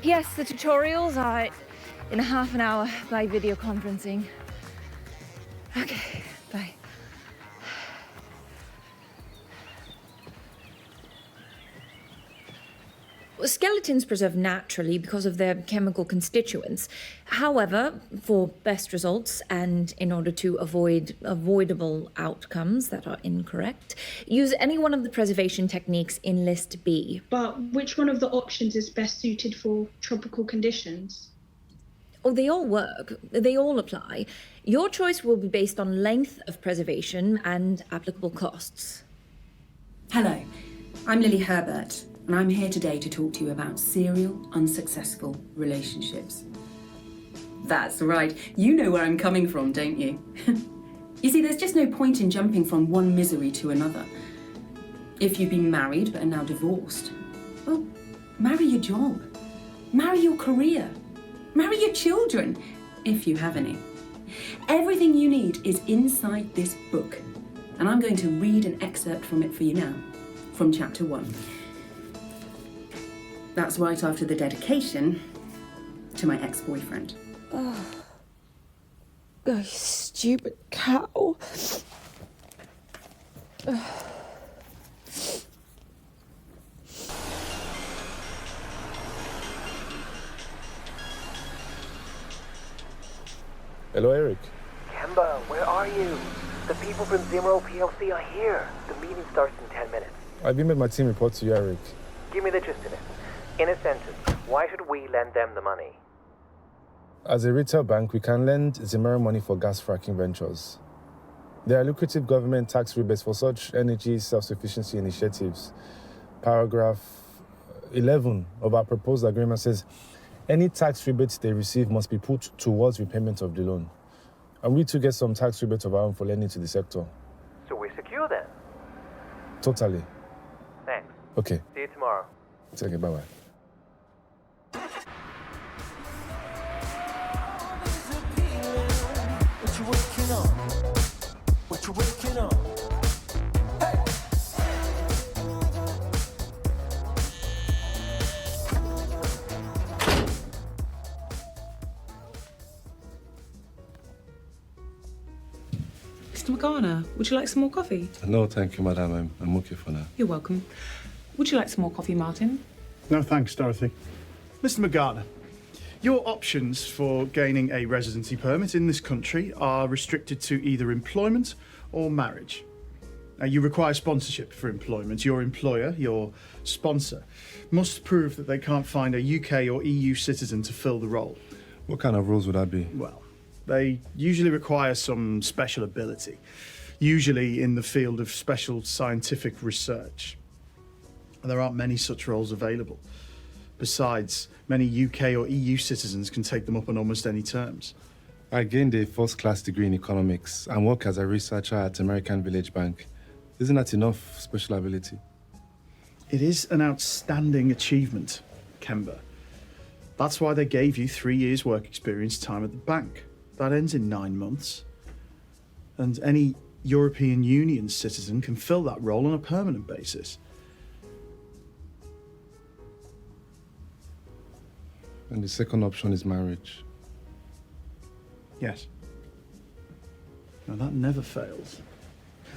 Yes, the tutorials are in half an hour by video conferencing. Okay, bye. Skeletons preserve naturally because of their chemical constituents. However, for best results and in order to avoid avoidable outcomes that are incorrect, use any one of the preservation techniques in List B. But which one of the options is best suited for tropical conditions? Oh, they all work. They all apply. Your choice will be based on length of preservation and applicable costs. Hello, I'm Lily Herbert, and I'm here today to talk to you about serial unsuccessful relationships. That's right, you know where I'm coming from, don't you? You see, there's just no point in jumping from one misery to another. If you've been married but are now divorced, well, marry your job, marry your career, marry your children, if you have any. Everything you need is inside this book, and I'm going to read an excerpt from it for you now, from chapter 1. That's right after the dedication to my ex-boyfriend. Oh, you stupid cow. Hello, Eric. Kemba, where are you? The people from Zimro PLC are here. The meeting starts in 10 minutes. I've emailed my team report to you, Eric. Give me the gist of it. In a sentence, why should we lend them the money? As a retail bank, we can lend Zimro money for gas fracking ventures. There are lucrative government tax rebates for such energy self-sufficiency initiatives. Paragraph 11 of our proposed agreement says, any tax rebates they receive must be put towards repayment of the loan. And we too get some tax rebates of our own for lending to the sector. So we're secure then? Totally. Thanks. Okay. See you tomorrow. It's okay, bye-bye. Mr. Morgana, would you like some more coffee? No, thank you, madam. I'm okay for now. You're welcome. Would you like some more coffee, Martin? No, thanks, Dorothy. Mr. Morgana, your options for gaining a residency permit in this country are restricted to either employment or marriage. Now, you require sponsorship for employment. Your employer, your sponsor, must prove that they can't find a UK or EU citizen to fill the role. What kind of rules would that be? Well, they usually require some special ability, usually in the field of special scientific research. And there aren't many such roles available. Besides, many UK or EU citizens can take them up on almost any terms. I gained a first-class degree in economics and work as a researcher at American Village Bank. Isn't that enough special ability? It is an outstanding achievement, Kemba. That's why they gave you 3 years work experience time at the bank. That ends in 9 months. And any European Union citizen can fill that role on a permanent basis. And the second option is marriage. Yes. Now that never fails.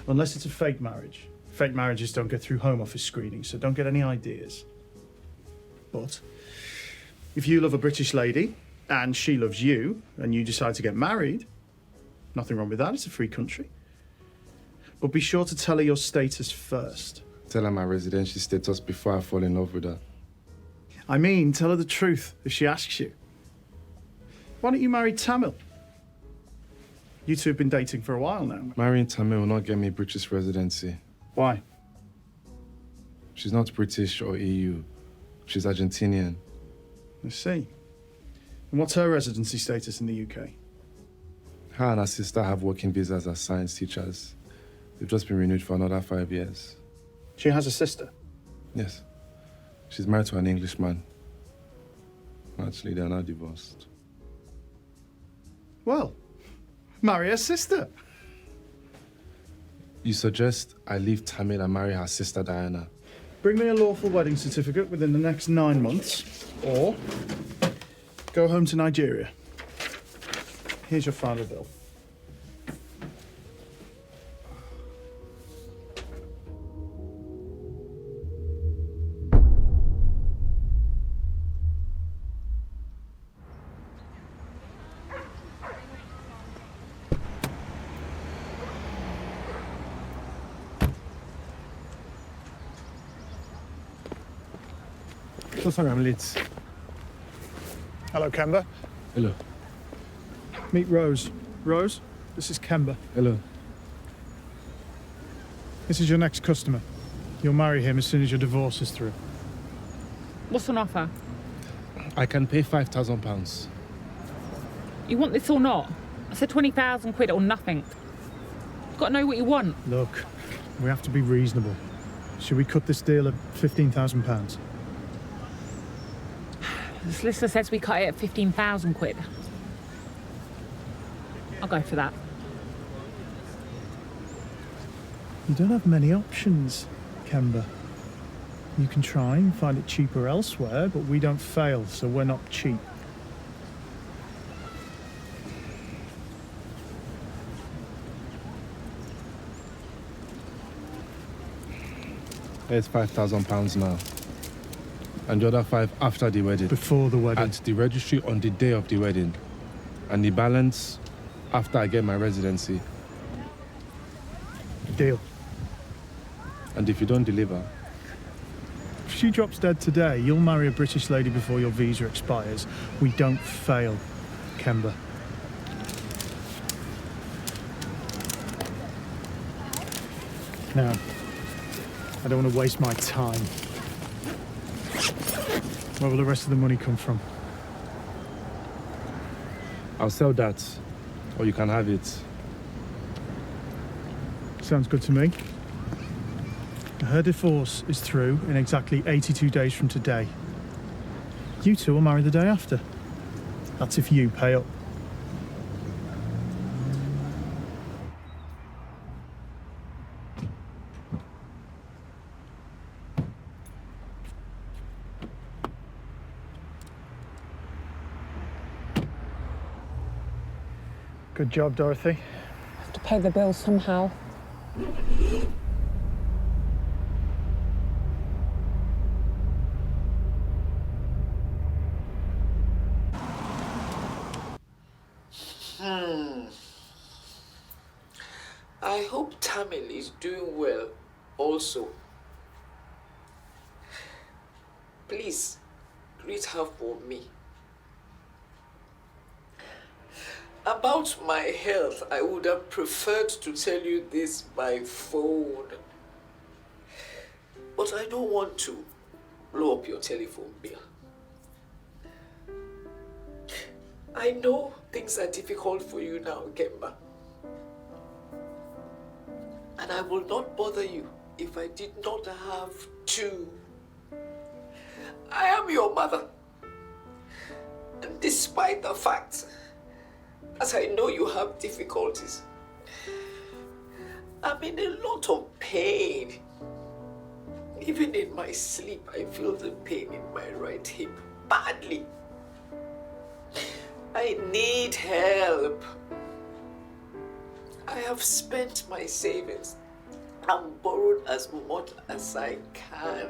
Unless it's a fake marriage. Fake marriages don't get through Home Office screening, so don't get any ideas. But if you love a British lady and she loves you and you decide to get married, nothing wrong with that, it's a free country. But be sure to tell her your status first. Tell her my residency status before I fall in love with her. I mean, tell her the truth if she asks you. Why don't you marry Tamil? You two have been dating for a while now. Marrying Tamil will not get me British residency. Why? She's not British or EU. She's Argentinian. I see. And what's her residency status in the UK? Her and her sister have working visas as science teachers. They've just been renewed for another 5 years. She has a sister? Yes. She's married to an Englishman. Actually, they're now divorced. Well, marry her sister. You suggest I leave Tamil and marry her sister Diana? Bring me a lawful wedding certificate within the next 9 months, Or go home to Nigeria. Here's your final bill. So sorry I'm late. Hello, Kemba. Hello. Meet Rose. Rose, this is Kemba. Hello. This is your next customer. You'll marry him as soon as your divorce is through. What's on offer? I can pay £5,000. You want this or not? I said 20,000 quid or nothing. You've got to know what you want. Look, we have to be reasonable. Should we cut this deal at £15,000? The solicitor says we cut it at 15,000 quid. I'll go for that. You don't have many options, Kemba. You can try and find it cheaper elsewhere, but we don't fail, so we're not cheap. There's £5,000 now. And the other 5 after the wedding. Before the wedding. At the registry on the day of the wedding. And the balance after I get my residency. Deal. And if you don't deliver... If she drops dead today, you'll marry a British lady before your visa expires. We don't fail, Kemba. Now, I don't want to waste my time. Where will the rest of the money come from? I'll sell that, or you can have it. Sounds good to me. Her divorce is through in exactly 82 days from today. You two will marry the day after. That's if you pay up. Good job, Dorothy. I have to pay the bill somehow. I hope Tamil is doing well also. Please, greet her for me. About my health, I would have preferred to tell you this by phone. But I don't want to blow up your telephone bill. I know things are difficult for you now, Kemba. And I will not bother you if I did not have to. I am your mother. And despite the fact that I know you have difficulties, I'm in a lot of pain. Even in my sleep, I feel the pain in my right hip badly. I need help. I have spent my savings and borrowed as much as I can.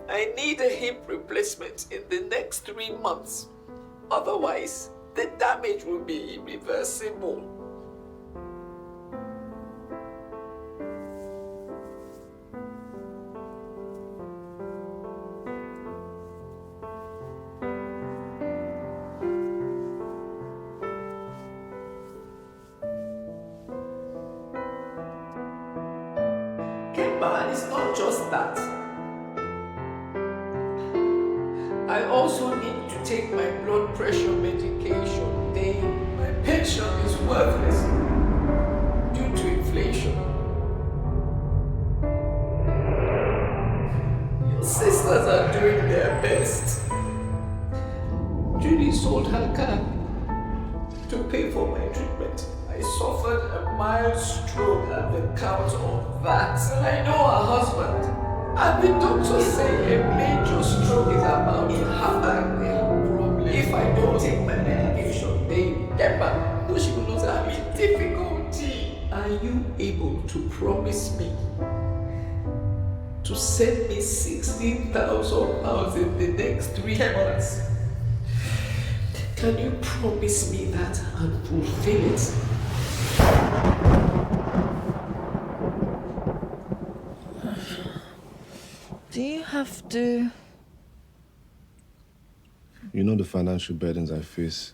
I need a hip replacement in the next 3 months. Otherwise, the damage will be irreversible. Kemba, it's not just that. I also need to take my blood pressure medication daily. My pension is worthless due to inflation. Your sisters are doing their best. Judy sold her car to pay for my treatment. I suffered a mild stroke at the count of that. I know her husband And the doctors say a major stroke is about to happen. If I don't take my medication, baby, Kemba, no, she will not have a difficulty. Are you able to promise me to send me 16,000 pounds in the next 3 months? Can you promise me that and fulfill it? Do you have to? You know the financial burdens I face.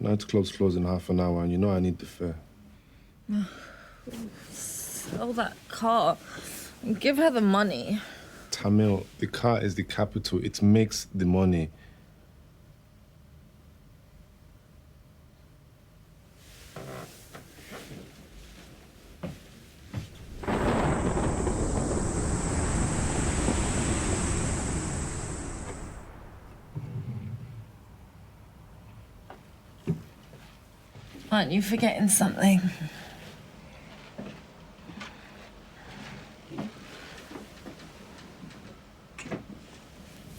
Nightclubs close in half an hour, and you know I need the fare. Sell that car and give her the money. Tamil, the car is the capital. It makes the money. Aren't you forgetting something?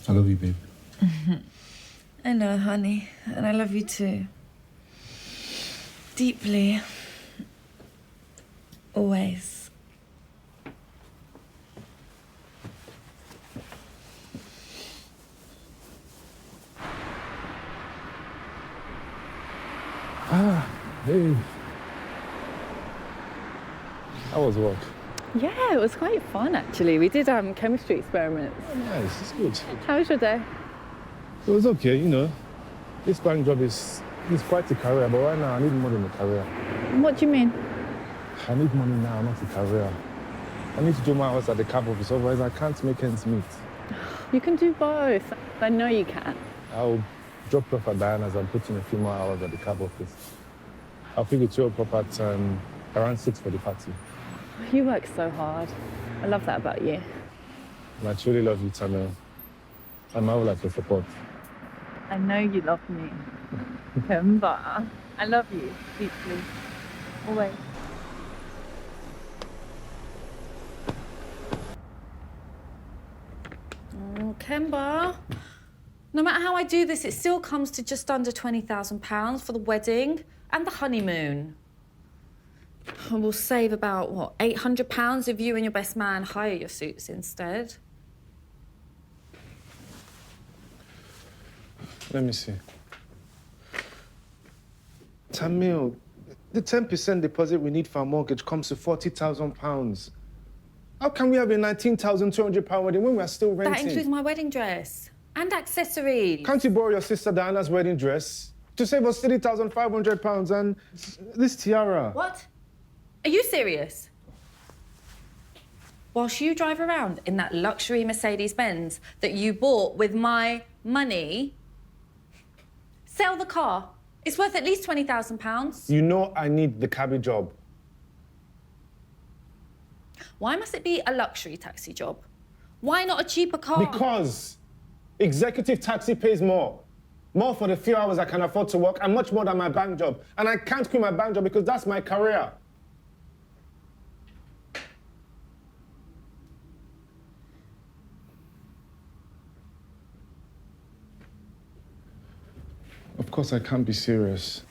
I love you, babe. I know, honey, and I love you too. Deeply. Always. Hey. How was work? Yeah, it was quite fun actually. We did chemistry experiments. Oh, nice. It's good. How was your day? It was okay, you know. This bank job is quite a career, but right now I need more than a career. What do you mean? I need money now, not a career. I need to do my hours at the cab office, otherwise I can't make ends meet. You can do both. I know you can. I'll drop off at Diana's and put in a few more hours at the cab office. I'll pick it you up at around 6 for the party. You work so hard. I love that about you. And I truly love you, Tamil. I'm out like your support. I know you love me. Kemba, I love you deeply. Always. Oh, Kemba. No matter how I do this, it still comes to just under £20,000 for the wedding and the honeymoon. And we'll save about, what, £800 if you and your best man hire your suits instead. Let me see. Tamil, the 10% deposit we need for our mortgage comes to £40,000. How can we have a £19,200 wedding when we are still renting? That includes my wedding dress and accessories. Can't you borrow your sister Diana's wedding dress to save us £3,500 and this tiara? What? Are you serious? Whilst you drive around in that luxury Mercedes-Benz that you bought with my money, sell the car. It's worth at least £20,000. You know I need the cabbie job. Why must it be a luxury taxi job? Why not a cheaper car? Because executive taxi pays more. More for the few hours I can afford to work and much more than my bank job. And I can't quit my bank job because that's my career. Of course, I can't be serious.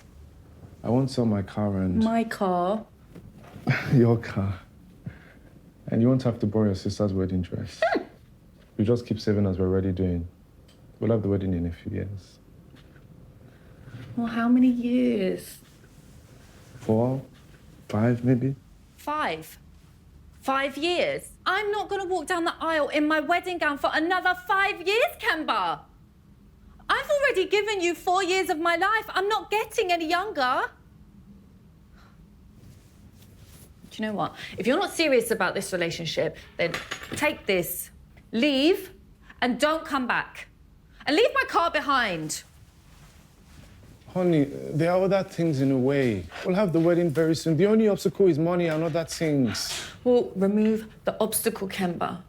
I won't sell my car and... My car? Your car. And you won't have to borrow your sister's wedding dress. You just keep saving as we're already doing. We'll have the wedding in a few years. Well, how many years? 4, 5, maybe? 5. 5 years? I'm not going to walk down the aisle in my wedding gown for another 5 years, Kemba. I've already given you 4 years of my life. I'm not getting any younger. Do you know what? If you're not serious about this relationship, then take this, leave, and don't come back. And leave my car behind. Honey, there are other things in a way. We'll have the wedding very soon. The only obstacle is money and other things. Well, remove the obstacle, Kemba.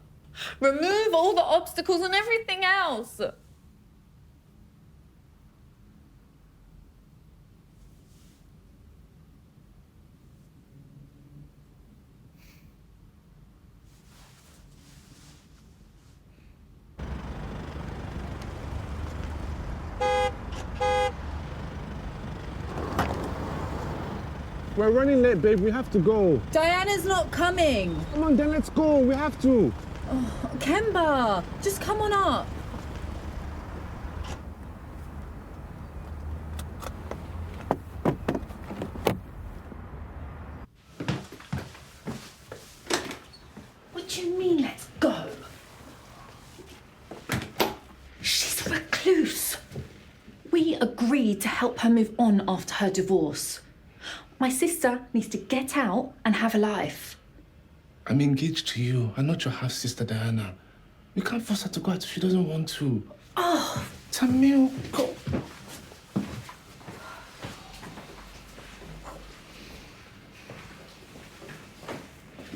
Remove all the obstacles and everything else. We're running late, babe. We have to go. Diana's not coming. Come on, then let's go. We have to. Oh, Kemba, just come on up. What do you mean, let's go? She's a recluse. We agreed to help her move on after her divorce. My sister needs to get out and have a life. I'm engaged to you. I'm not your half-sister, Diana. You can't force her to go out if she doesn't want to. Oh. Tamil, go.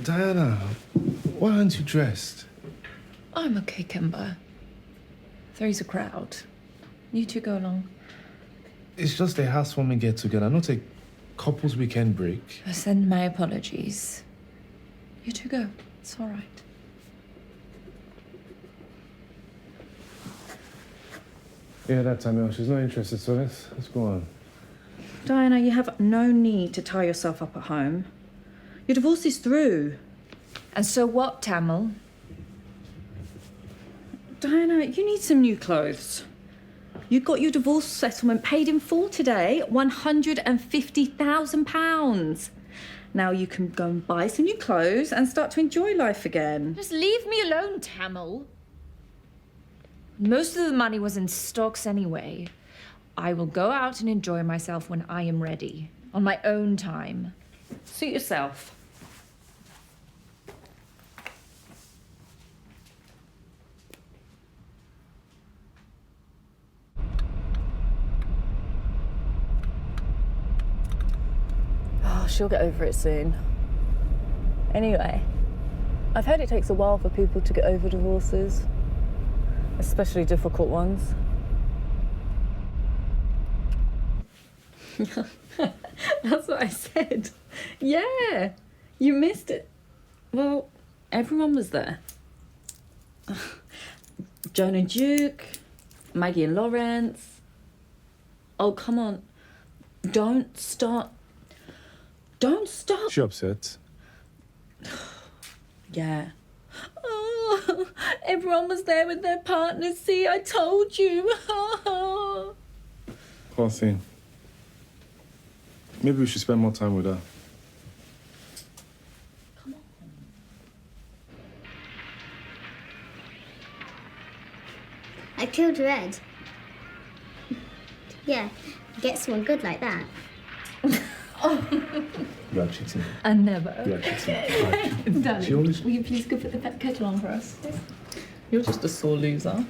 Diana, why aren't you dressed? I'm okay, Kemba. There's a crowd. You two go along. It's just a housewarming get-together, not a couple's weekend break. I send my apologies. You two go. It's all right. Yeah, that Tamil. She's not interested, so let's go on. Diana, you have no need to tie yourself up at home. Your divorce is through. And so what, Tamil? Diana, you need some new clothes. You got your divorce settlement paid in full today, £150,000. Now you can go and buy some new clothes and start to enjoy life again. Just leave me alone, Tamil. Most of the money was in stocks anyway. I will go out and enjoy myself when I am ready, on my own time. Suit yourself. Oh, she'll get over it soon. Anyway, I've heard it takes a while for people to get over divorces, especially difficult ones. That's what I said. Yeah, you missed it. Well, everyone was there. Joan and Duke, Maggie and Lawrence. Oh, come on. Don't start. Don't stop. She upset? Yeah. Oh, everyone was there with their partners. See, I told you. Poor thing. Maybe we should spend more time with her. Come on. I killed Red. Yeah, get someone good like that. You are cheating. I never. You are cheating. Darling, will you please go put the kettle on for us? You're just a sore loser.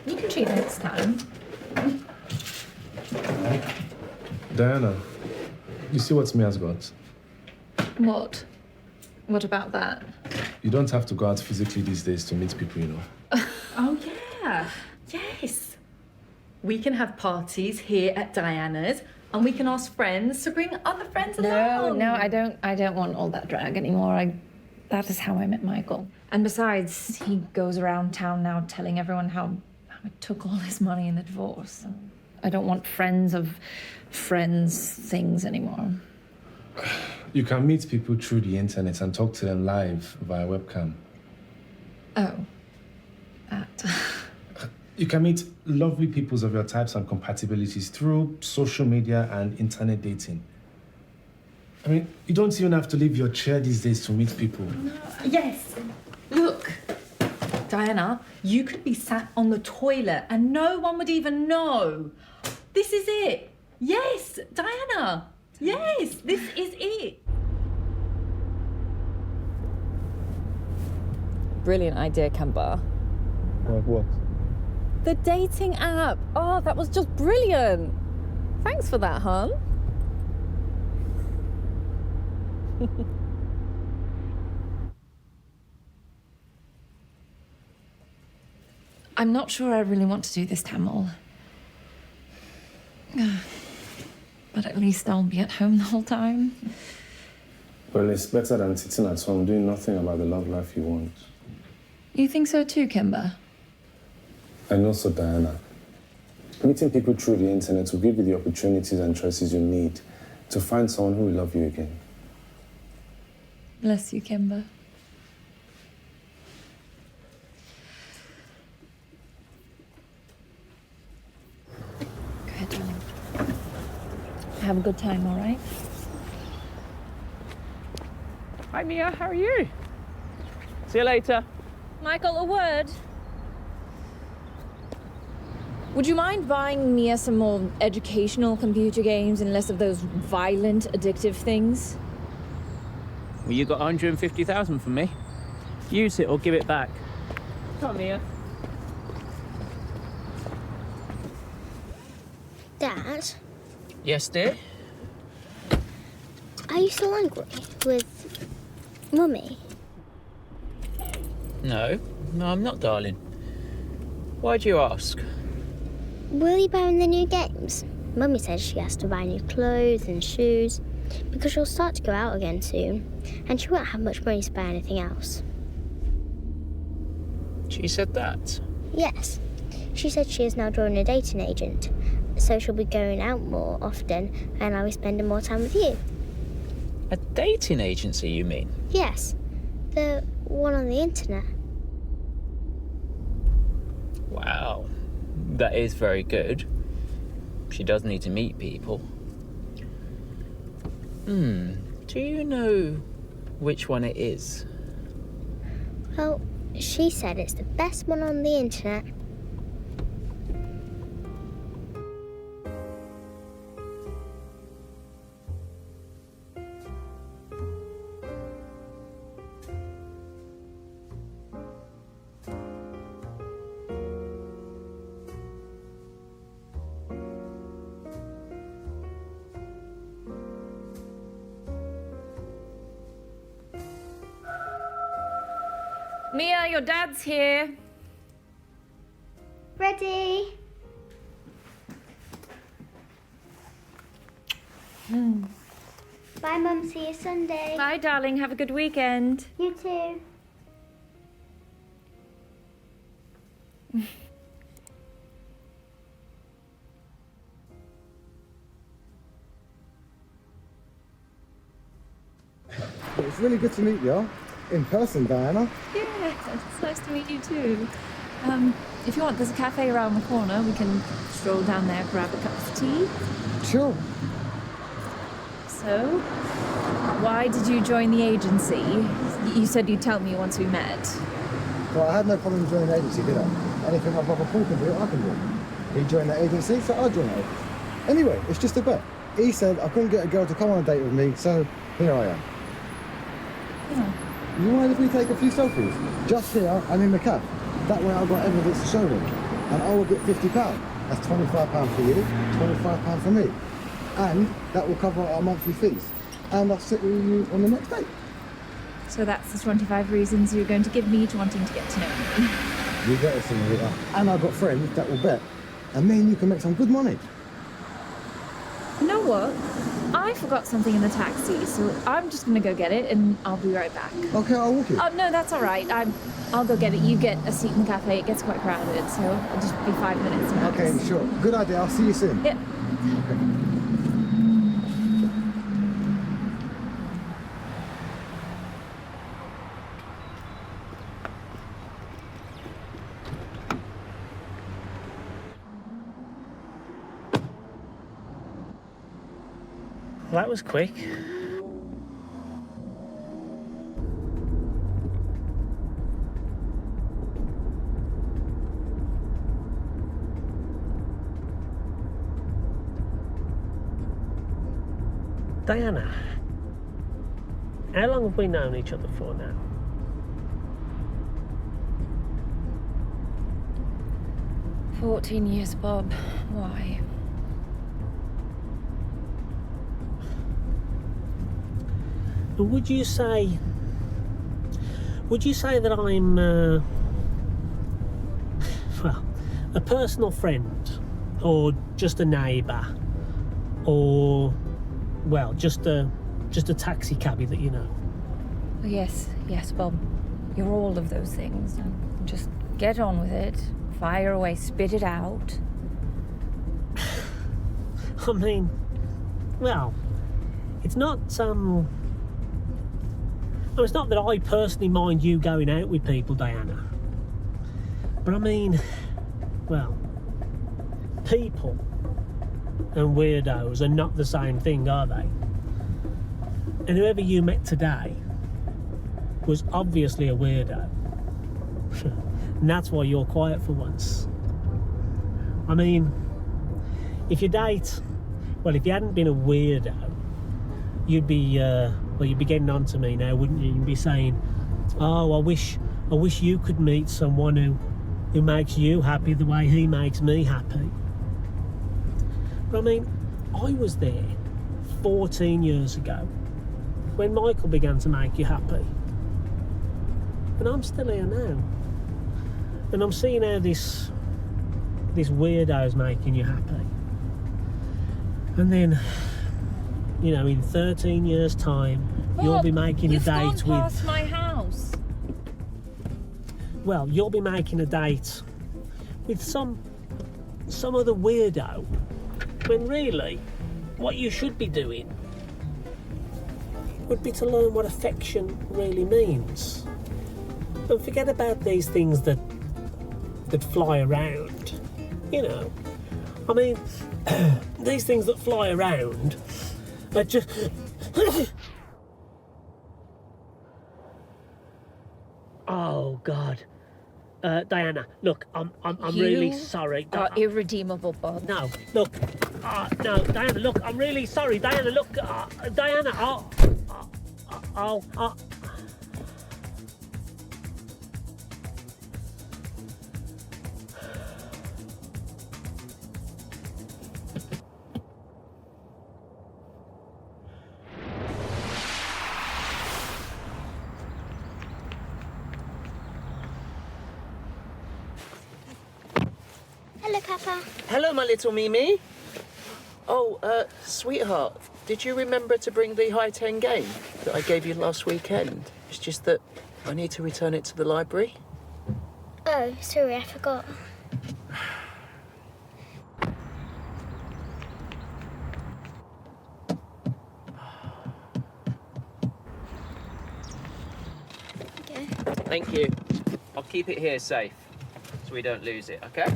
You can cheat next time. Diana, you see what Mia's got? What? What about that? You don't have to go out physically these days to meet people, you know. Oh, yeah. Yes. We can have parties here at Diana's, and we can ask friends to bring other friends along. No, I don't want all that drag anymore. That is how I met Michael. And besides, he goes around town now telling everyone how I took all his money in the divorce. I don't want friends of friends things anymore. You can meet people through the internet and talk to them live via webcam. Oh. That. You can meet lovely peoples of your types and compatibilities through social media and internet dating. I mean, you don't even have to leave your chair these days to meet people. No. Yes. Look, Diana, you could be sat on the toilet and no one would even know. This is it. Yes, Diana. Yes, this is it. Brilliant idea, Kemba. What? The dating app. Oh, that was just brilliant. Thanks for that, hon. I'm not sure I really want to do this, Tamil. But at least I'll be at home the whole time. Well, it's better than sitting at home doing nothing about the love life you want. You think so too, Kemba? And also, Diana, Meeting people through the internet will give you the opportunities and choices you need to find someone who will love you again. Bless you, Kemba. Go ahead, darling. Have a good time, all right? Hi, Mia. How are you? See you later. Michael, a word. Would you mind buying Mia some more educational computer games and less of those violent, addictive things? Well, you got 150,000 from me. Use it or give it back. Come on, Mia. Dad, Yes, dear? are you still angry with Mummy? No, I'm not, darling. Why'd you ask? Will you buy the new games? Mummy says she has to buy new clothes and shoes because she'll start to go out again soon and she won't have much money to buy anything else. She said that? Yes. She said she is now joining a dating agent, so she'll be going out more often and I'll be spending more time with you. A dating agency, you mean? Yes, the one on the internet. Wow. That is very good. She does need to meet people. Do you know which one it is? Well, she said it's the best one on the internet. Mia, your dad's here. Ready? Bye, Mum. See you Sunday. Bye, darling. Have a good weekend. You too. It's really good to meet you. In person, Diana. Yeah, it's nice to meet you too. If you want, there's a cafe around the corner. We can stroll down there, grab a cup of tea. Sure. So, why did you join the agency? You said you'd tell me once we met. Well, I had no problem joining the agency, did I? Anything my brother Paul can do, I can do. He joined the agency, so I joined it. Anyway, it's just a bet. He said I couldn't get a girl to come on a date with me, so here I am. Oh. You mind if we take a few selfies? Just here and in the cab. That way I've got evidence to show them. And I will get £50. That's £25 for you, £25 for me. And that will cover our monthly fees. And I'll sit with you on the next date. So that's the 25 reasons you're going to give me to wanting to get to know me. You get it, Senorita. And I've got friends that will bet. And me and you can make some good money. You know what? I forgot something in the taxi, so I'm just gonna go get it and I'll be right back. Okay, I'll walk you. Oh, no, that's all right. I'll go get it. You get a seat in the cafe. It gets quite crowded, so it'll just be 5 minutes. Okay, sure. Good idea. I'll see you soon. Yep. Well, that was quick. Diana, how long have we known each other for now? – 14 years, Bob. Why? Would you say that I'm, well, a personal friend, or just a neighbour, or, well, just a taxi cabbie that you know? Yes, Bob. You're all of those things. Just get on with it. Fire away, spit it out. I mean, well, it's not, well, it's not that I personally mind you going out with people, Diana. But I mean, well, people and weirdos are not the same thing, are they? And whoever you met today was obviously a weirdo. And that's why you're quiet for once. I mean, if you date, well, if you hadn't been a weirdo, you'd be, you'd be getting on to me now, wouldn't you? You'd be saying, oh, I wish you could meet someone who makes you happy the way he makes me happy. But I mean, I was there 14 years ago when Michael began to make you happy. And I'm still here now. And I'm seeing how this weirdo's making you happy. And then, you know, in 13 years' time, you'll be making a date with... You've gone past my house. Well, you'll be making a date with some other weirdo, when really, what you should be doing would be to learn what affection really means. And forget about these things that fly around, you know. I mean, these things that fly around are just... Oh, God. Diana, look, I'm really sorry. You are irredeemable, Bob. No, look. No, Diana, look, I'm really sorry. Diana, look. Diana, Hello, Papa. Hello, my little Mimi. Oh, sweetheart, did you remember to bring the high 10 game that I gave you last weekend? It's just that I need to return it to the library. Oh, sorry, I forgot. Okay. Thank you. I'll keep it here safe so we don't lose it, okay?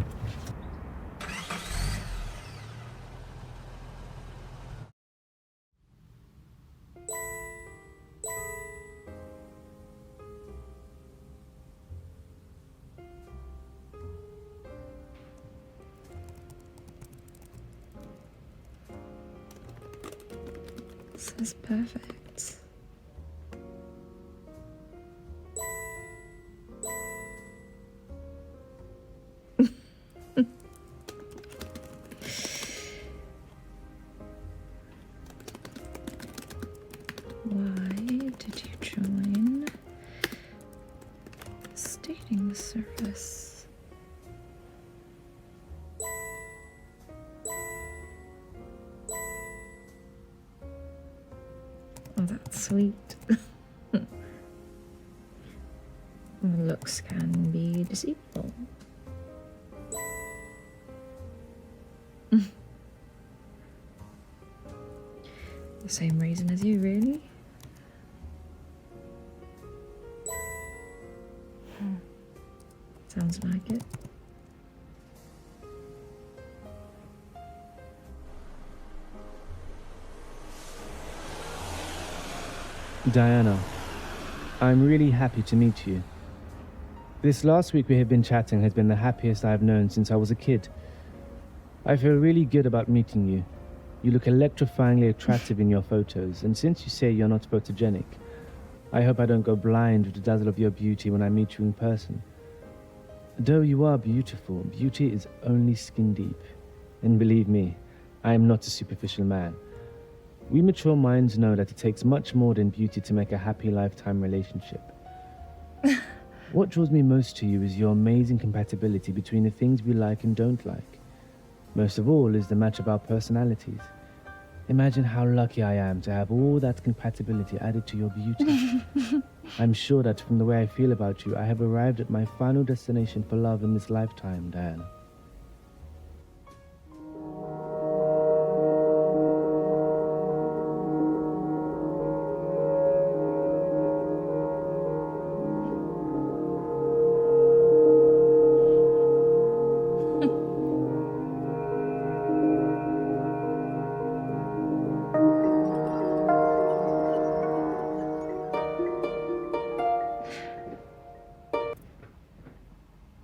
This is perfect. Why did you join this dating service? Oh, that's sweet. Looks can be deceitful. The same reason as you, really? Sounds like it. Diana, I'm really happy to meet you. This last week we have been chatting has been the happiest I've known since I was a kid. I feel really good about meeting you. You look electrifyingly attractive in your photos, and since you say you're not photogenic, I hope I don't go blind with the dazzle of your beauty when I meet you in person. Though you are beautiful, beauty is only skin deep. And believe me, I am not a superficial man. We mature minds know that it takes much more than beauty to make a happy lifetime relationship. What draws me most to you is your amazing compatibility between the things we like and don't like. Most of all is the match of our personalities. Imagine how lucky I am to have all that compatibility added to your beauty. I'm sure that from the way I feel about you, I have arrived at my final destination for love in this lifetime, Diana.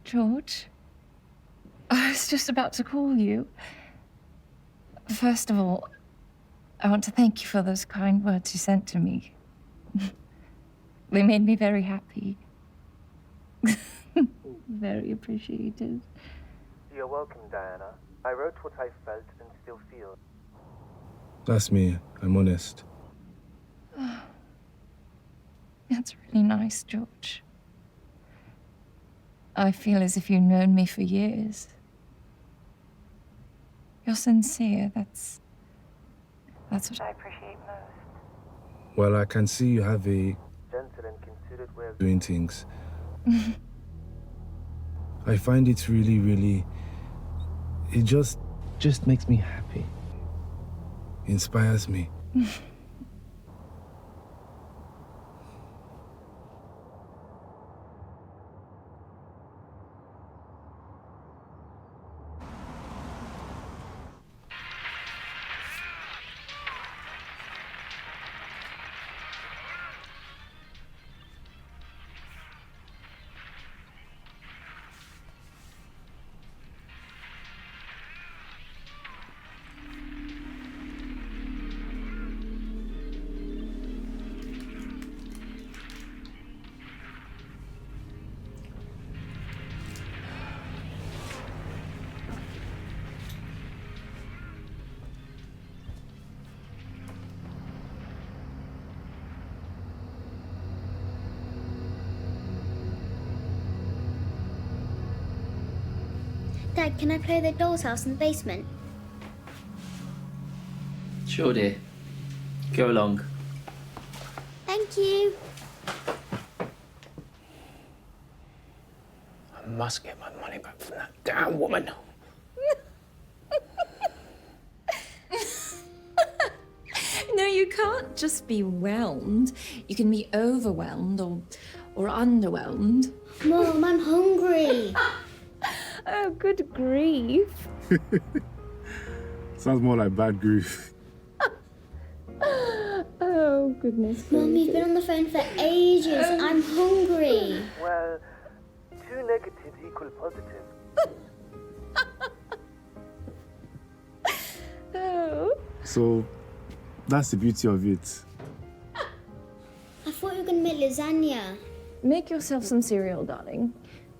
George. I was just about to call you. First of all, I want to thank you for those kind words you sent to me. They made me very happy. Very appreciated. You're welcome, Diana. I wrote what I felt and still feel. That's me. I'm honest. That's really nice, George. I feel as if you've known me for years. You're sincere. That's what I appreciate most. Well, I can see you have a Gentle and considered way of doing things. I find it really, it just makes me happy. Inspires me. Dad, can I play the doll's house in the basement? Sure, dear. Go along. Thank you. I must get my money back from that damn woman. No, you can't just be whelmed. You can be overwhelmed or underwhelmed. Mom, I'm hungry. Oh, good grief. Sounds more like bad grief. Oh, goodness. Mom, you've been on the phone for ages. I'm hungry. Well, 2 negatives equal positive. Oh. So, that's the beauty of it. I thought you were going to make lasagna. Make yourself some cereal, darling.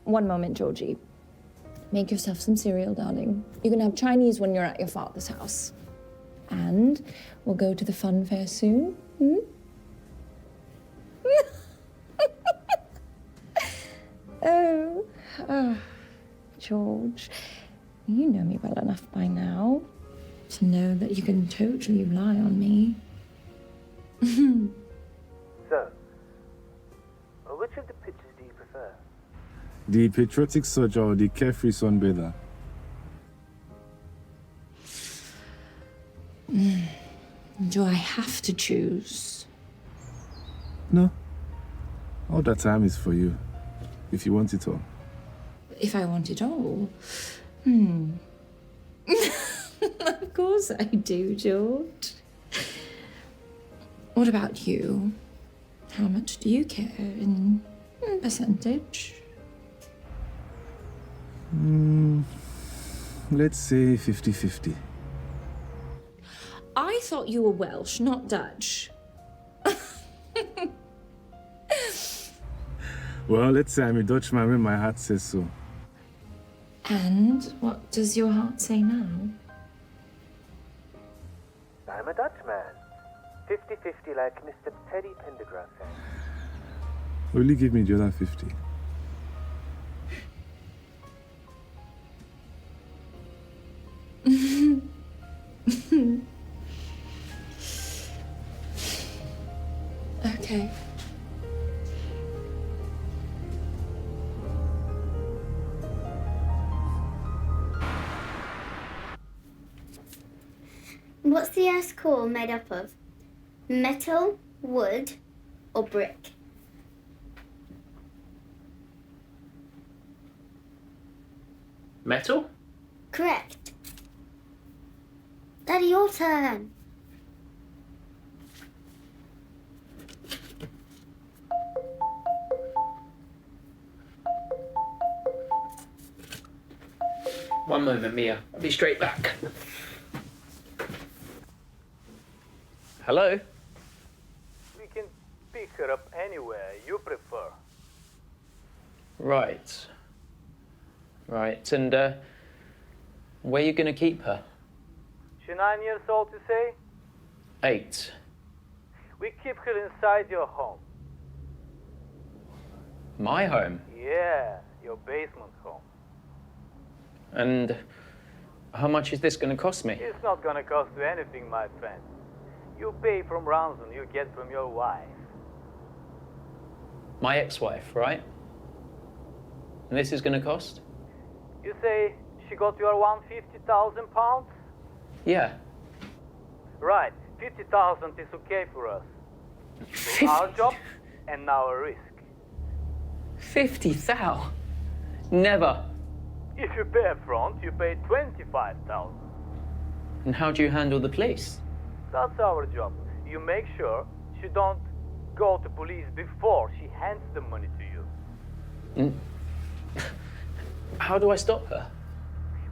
One moment, Georgie. Make yourself some cereal, darling. You can have Chinese when you're at your father's house. And we'll go to the fun fair soon. Oh, George. You know me well enough by now to know that you can totally rely on me. So, which of the pictures do you prefer? The patriotic soldier or the carefree sunbather? Do I have to choose? No. All that time is for you, if you want it all. If I want it all? Of course I do, George. What about you? How much do you care in percentage? Let's say 50-50. I thought you were Welsh, not Dutch. Well, let's say I'm a Dutchman when my heart says so. And what does your heart say now? I'm a Dutchman. 50-50 like Mr. Teddy Pendergrass said. Only give me the other 50. Okay. What's the earth's core made up of? Metal, wood, or brick? Metal? Correct. Daddy, your turn. One moment, Mia. I'll be straight back. Hello? We can pick her up anywhere you prefer. Right. Right, and where are you going to keep her? She 9 years old, you say? 8. We keep her inside your home. My home? Yeah, your basement home. And how much is this going to cost me? It's not gonna cost you anything, my friend. You pay from ransom you get from your wife. My ex-wife, right? And this is going to cost? You say she got your £150,000? Yeah. Right, 50,000 is okay for us. So our job and our risk. 50,000? Never. If you pay up front, you pay 25,000. And how do you handle the police? That's our job. You make sure she don't go to police before she hands the money to you. How do I stop her?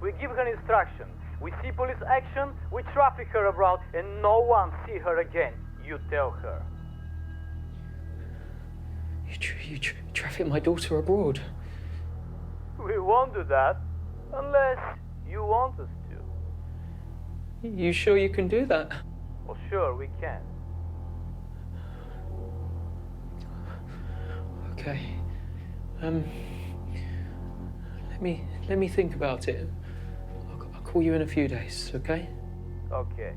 We give her instruction. We see police action, we traffic her abroad, and no one see her again. You tell her. You traffic my daughter abroad? We won't do that unless you want us to. You sure you can do that? Well, sure, we can. Okay. Let me think about it. I'll call you in a few days, okay? Okay.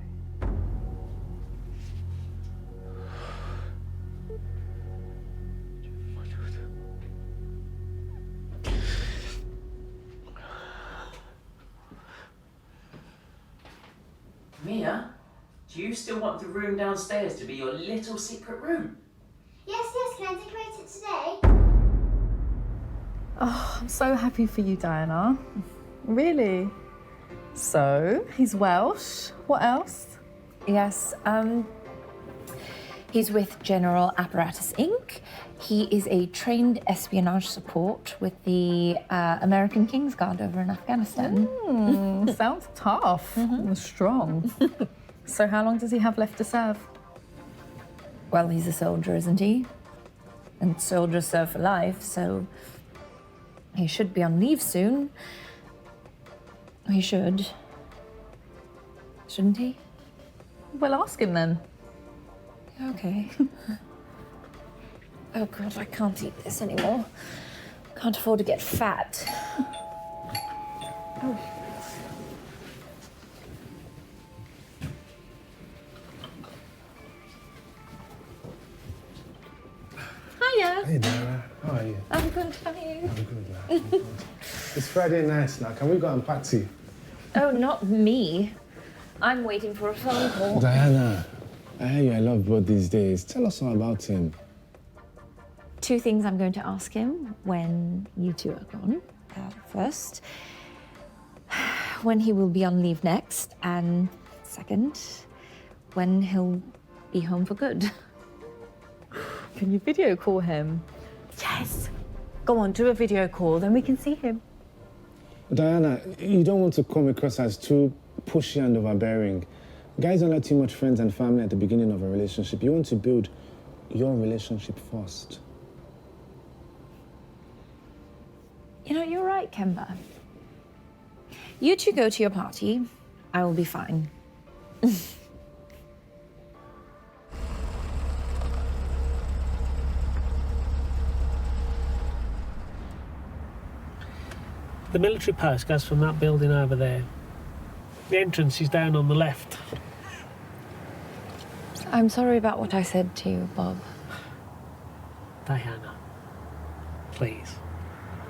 Mia, do you still want the room downstairs to be your little secret room? Yes, can I decorate it today? Oh, I'm so happy for you, Diana. Really? So, he's Welsh. What else? Yes, he's with General Apparatus Inc. He is a trained espionage support with the American King's Guard over in Afghanistan. Sounds tough and strong. So how long does he have left to serve? Well, he's a soldier, isn't he? And soldiers serve for life, so he should be on leave soon. He should. Shouldn't he? Well, ask him then. Okay. Oh God, I can't eat this anymore. Can't afford to get fat. Oh. Hiya. Hey, Dara. How are you? I'm good, how are you? I'm good, lad. I'm good. It's Friday night now. Can we go and party? Oh, not me. I'm waiting for a phone call. Diana, I hear you. I love both these days. Tell us all about him. 2 things I'm going to ask him when you two are gone. First, when he will be on leave next, and second, when he'll be home for good. Can you video call him? Yes. Go on, do a video call, then we can see him. Diana, you don't want to come across as too pushy and overbearing. Guys don't like too much friends and family at the beginning of a relationship. You want to build your relationship first. You know, you're right, Kemba. You two go to your party. I will be fine. The military post goes from that building over there. The entrance is down on the left. I'm sorry about what I said to you, Bob. Diana, please,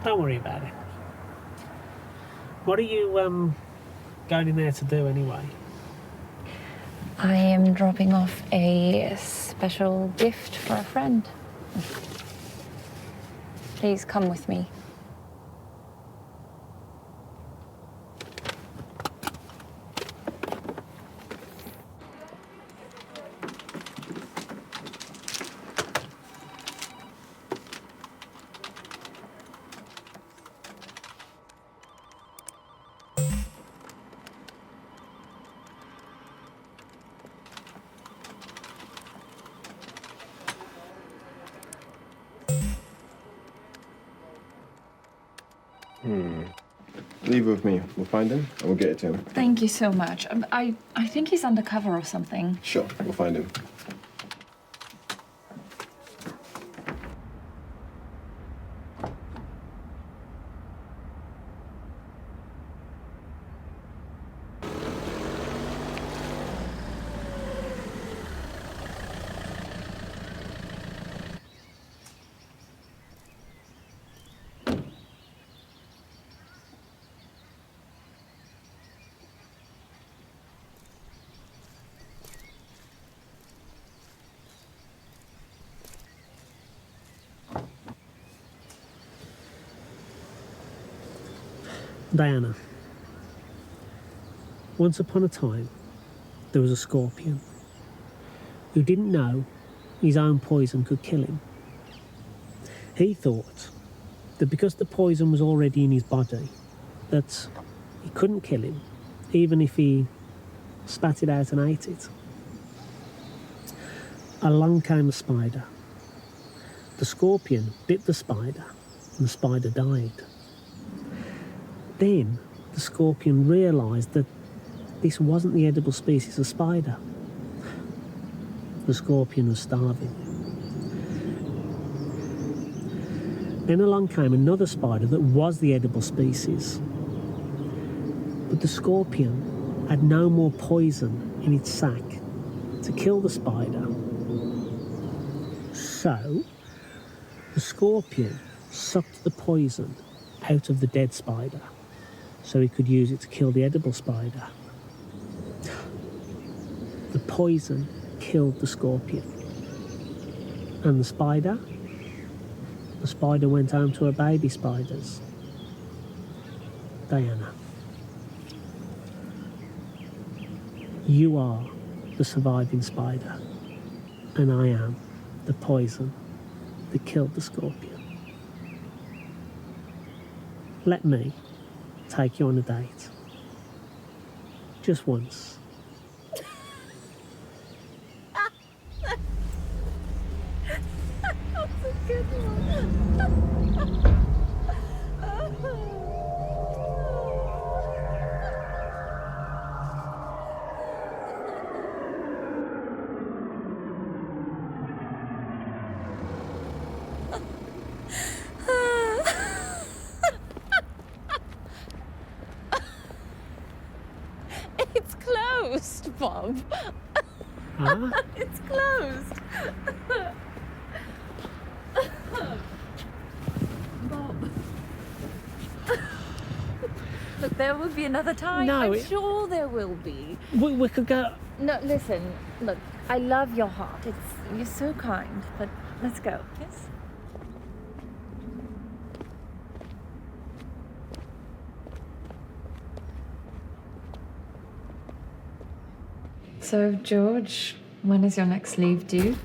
don't worry about it. What are you going in there to do anyway? I am dropping off a special gift for a friend. Please come with me. Leave it with me. We'll find him and we'll get it to him. Thank you so much. I think he's undercover or something. Sure, we'll find him. Diana, once upon a time, there was a scorpion who didn't know his own poison could kill him. He thought that because the poison was already in his body, that he couldn't kill him, even if he spat it out and ate it. Along came a spider. The scorpion bit the spider, and the spider died. Then the scorpion realised that this wasn't the edible species of spider. The scorpion was starving. Then along came another spider that was the edible species. But the scorpion had no more poison in its sac to kill the spider. So the scorpion sucked the poison out of the dead spider, so he could use it to kill the edible spider. The poison killed the scorpion. And the spider? The spider went home to her baby spiders. Diana, you are the surviving spider, and I am the poison that killed the scorpion. Let me take you on a date. Just once. That's a good one. It's closed, Bob. Huh? It's closed. Bob. Look, there will be another time. No, I'm it- sure there will be. We could go... No, listen. Look, I love your heart. You're so kind. But let's go. Yes. So, George, when is your next leave due?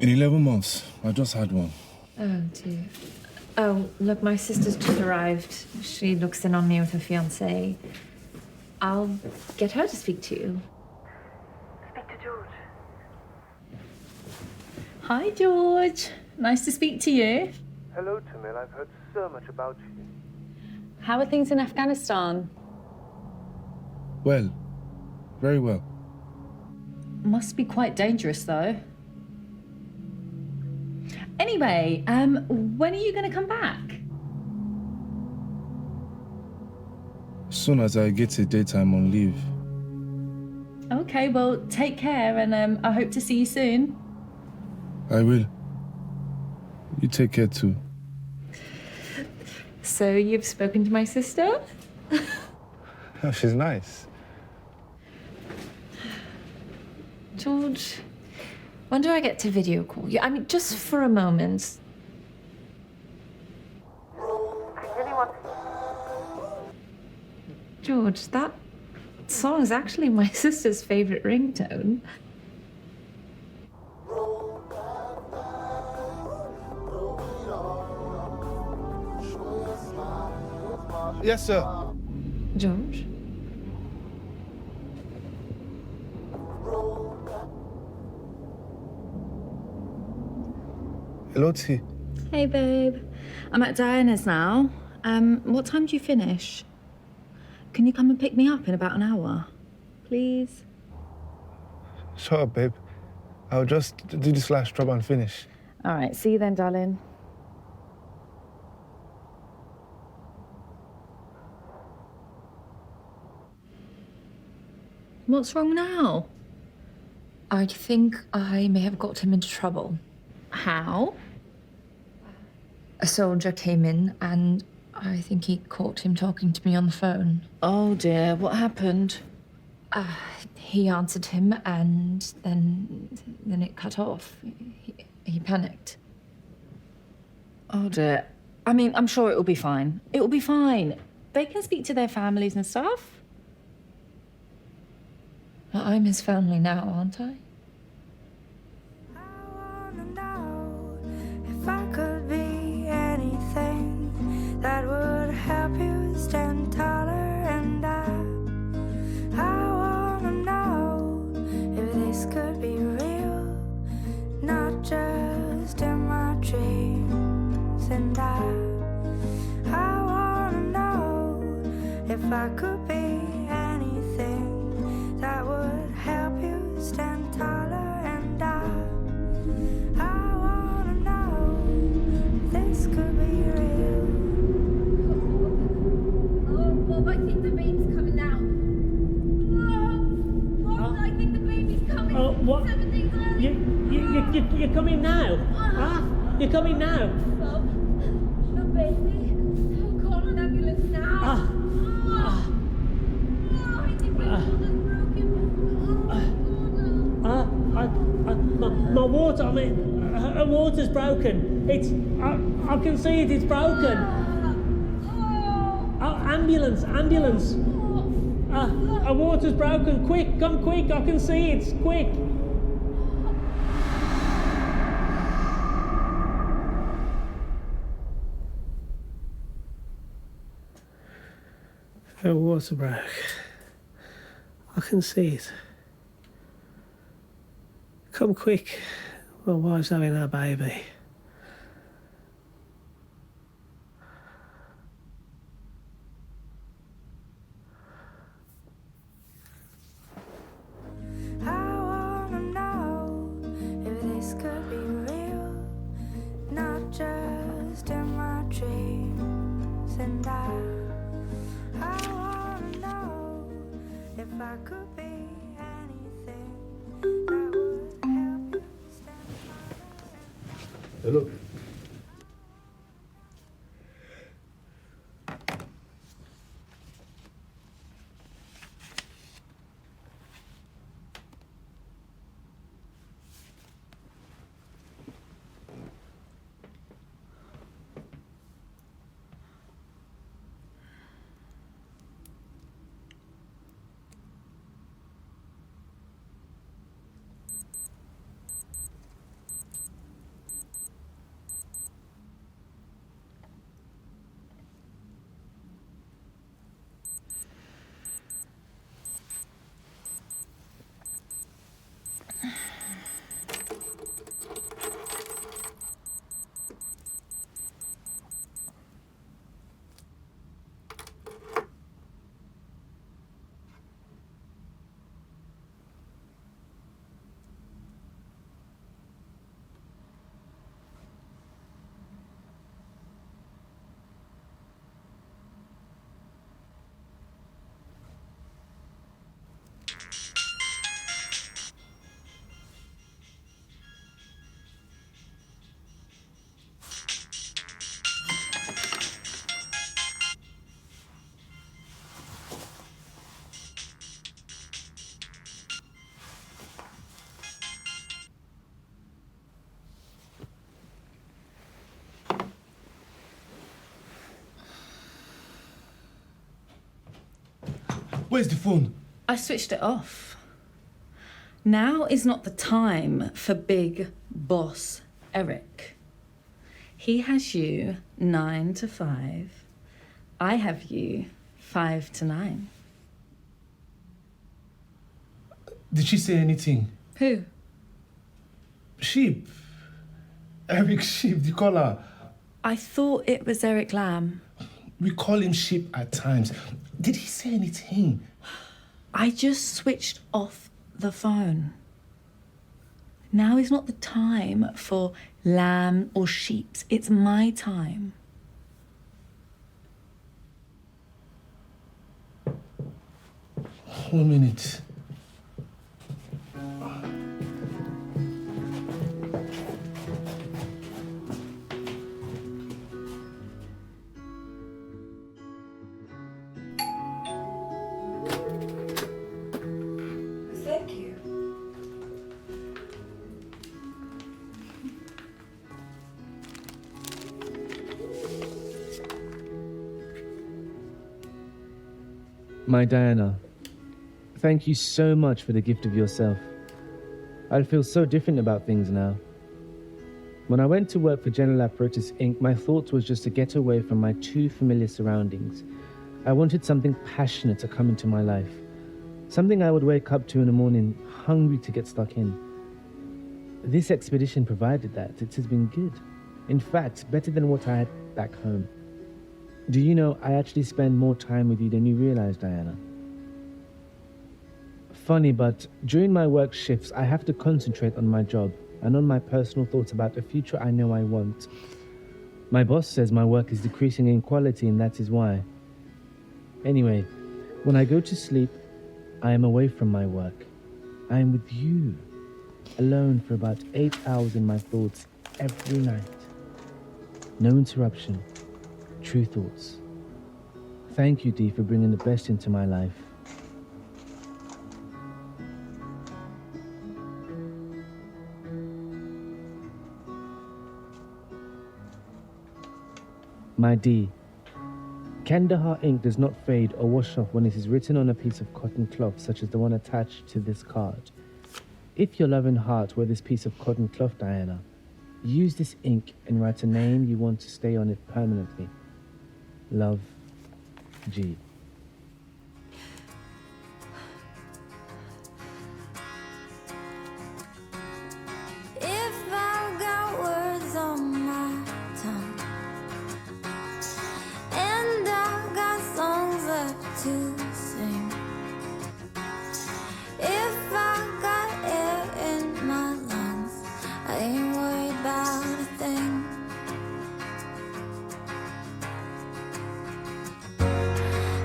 In 11 months. I just had one. Oh, dear. Oh, look, my sister's just arrived. She looks in on me with her fiancé. I'll get her to speak to you. Speak to George. Hi, George. Nice to speak to you. Hello, Tamil. I've heard so much about you. How are things in Afghanistan? Well, very well. Must be quite dangerous, though. Anyway, when are you going to come back? As soon as I get a daytime on leave. Okay, well, take care, and I hope to see you soon. I will. You take care too. So, you've spoken to my sister? Oh, she's nice. George, when do I get to video call you? I mean, just for a moment. George, that song is actually my sister's favorite ringtone. Yes, sir. George? Hello, T. Hey, babe. I'm at Diana's now. What time do you finish? Can you come and pick me up in about an hour? Please? Shut up, babe. I'll just do this last job and finish. All right, see you then, darling. What's wrong now? I think I may have got him into trouble. How? A soldier came in and I think he caught him talking to me on the phone. Oh dear, what happened? He answered him and then it cut off. He panicked. Oh dear. I mean, I'm sure it'll be fine. It'll be fine. They can speak to their families and stuff. I'm his family now, aren't I? If I could be anything that would help you stand taller, and I wanna know if this could be real, not just in my dreams. And I wanna know if I could be anything that would help you stand taller, and I wanna know if this could be real. Oh, Bob, I think the baby's coming now. Oh, Bob, I think the baby's coming. Oh, what? 7 days early. You're coming now? Huh? You're coming now? Bob, the baby. Oh, call an ambulance now. I think my water's broken. My water, I mean, her water's broken. I can see it, it's broken. Ambulance. Her water's broken, quick, come quick, I can see it, quick. Her water broke. I can see it. Come quick. My wife's having her baby. I wanna know if this could be real, not just in my dreams. And I wanna know if I could be anything that would help you stand taller. Hello. Where's the phone? I switched it off. Now is not the time for big boss Eric. He has you 9 to 5. I have you 5 to 9. Did she say anything? Who? Sheep. Eric Sheep, the caller. I thought it was Eric Lamb. We call him Sheep at times. Did he say anything? I just switched off the phone. Now is not the time for lamb or sheeps. It's my time. One minute. Thank you. My Diana, thank you so much for the gift of yourself. I feel so different about things now. When I went to work for General Apparatus Inc., my thought was just to get away from my too familiar surroundings. I wanted something passionate to come into my life. Something I would wake up to in the morning, hungry to get stuck in. This expedition provided that. It has been good. In fact, better than what I had back home. Do you know, I actually spend more time with you than you realize, Diana. Funny, but during my work shifts, I have to concentrate on my job and on my personal thoughts about the future I know I want. My boss says my work is decreasing in quality, and that is why. Anyway, when I go to sleep, I am away from my work. I am with you, alone for about 8 hours in my thoughts every night. No interruption, true thoughts. Thank you, Dee, for bringing the best into my life. My Dee, Kandahar ink does not fade or wash off when it is written on a piece of cotton cloth, such as the one attached to this card. If your loving heart were this piece of cotton cloth, Diana, use this ink and write a name you want to stay on it permanently. Love, G. If I've got words on my tongue and I've got songs left to sing, if I've got air in my lungs, I ain't worried about a thing.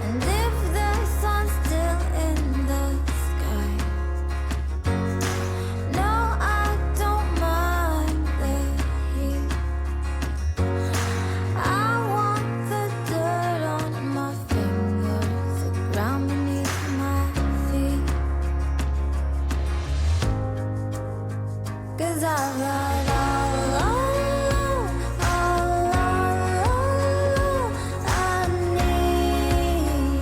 And if the sun's still in the sky, no, I don't mind the heat. I want the dirt on my fingers, the ground beneath my feet. 'Cause I've got all I need.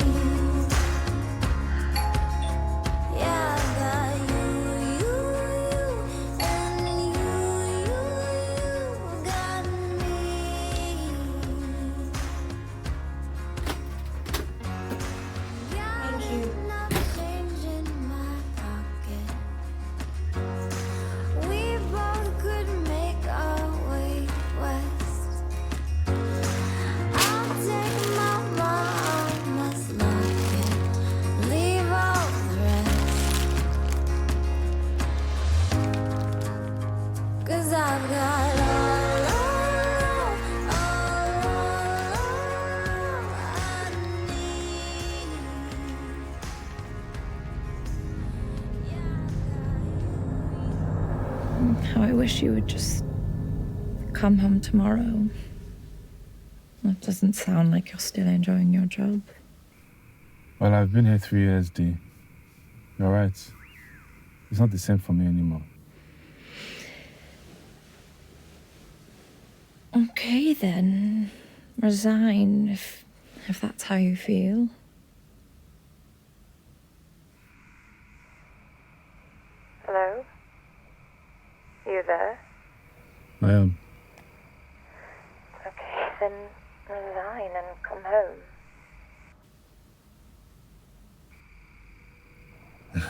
Yeah, I've got you, and you got me. Got enough change in my pocket. We both could make our way west. I'll take my mama's locket, leave all the rest. 'Cause I've got all I need. How I wish you would just come home tomorrow. That doesn't sound like you're still enjoying your job. Well, I've been here 3 years, Dee. You're right. It's not the same for me anymore. Okay then, resign if that's how you feel. Hello? You there? I am. Okay, then resign and come home.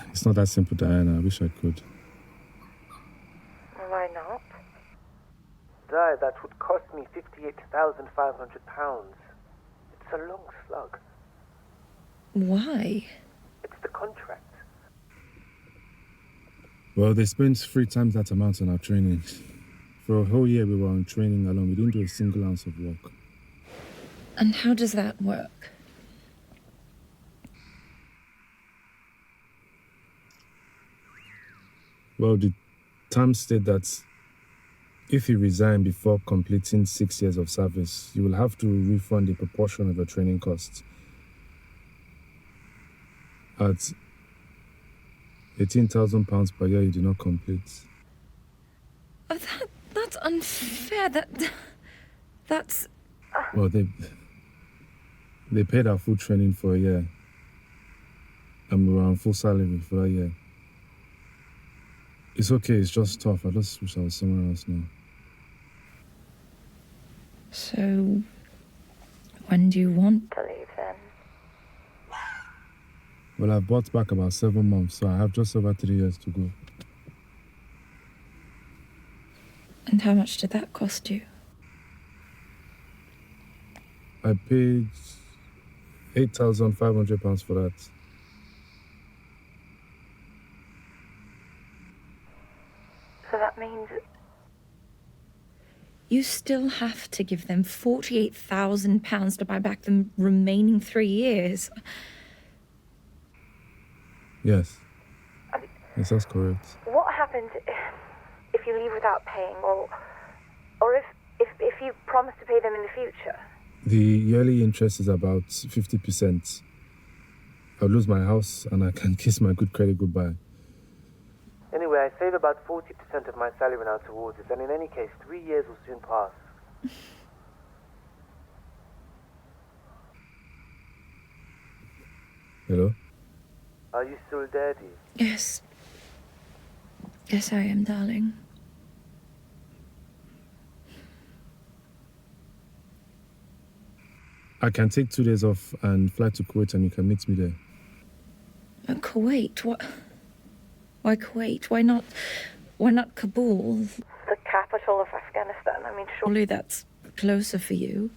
It's not that simple, Diana. I wish I could. Why not? Di, that would cost me £58,500. It's a long slug. Why? It's the contract. Well, they spent 3 times that amount on our training. For a whole year we were on training alone. We didn't do a single ounce of work. And how does that work? Well, the terms state that if you resign before completing 6 years of service, you will have to refund a proportion of your training costs. At £18,000 per year, you do not complete. Oh, that's unfair. That's... Well, they paid our full training for a year. And we were on full salary for that year. It's okay, it's just tough. I just wish I was somewhere else now. So, when do you want to leave then? Well, I've bought back about 7 months, so I have just over 3 years to go. And how much did that cost you? I paid £8,500 for that. So that means... You still have to give them £48,000 to buy back the remaining 3 years. Yes. Yes, that's correct. What happens if you leave without paying, or if you promise to pay them in the future? The yearly interest is about 50%. I'll lose my house and I can kiss my good credit goodbye. Anyway, I save about 40% of my salary now towards it, and in any case, 3 years will soon pass. Hello? Are you still there, Dee? Yes. Yes, I am, darling. I can take 2 days off and fly to Kuwait and you can meet me there. Kuwait? What? Why Kuwait? Why not Kabul? The capital of Afghanistan. I mean, Surely that's closer for you.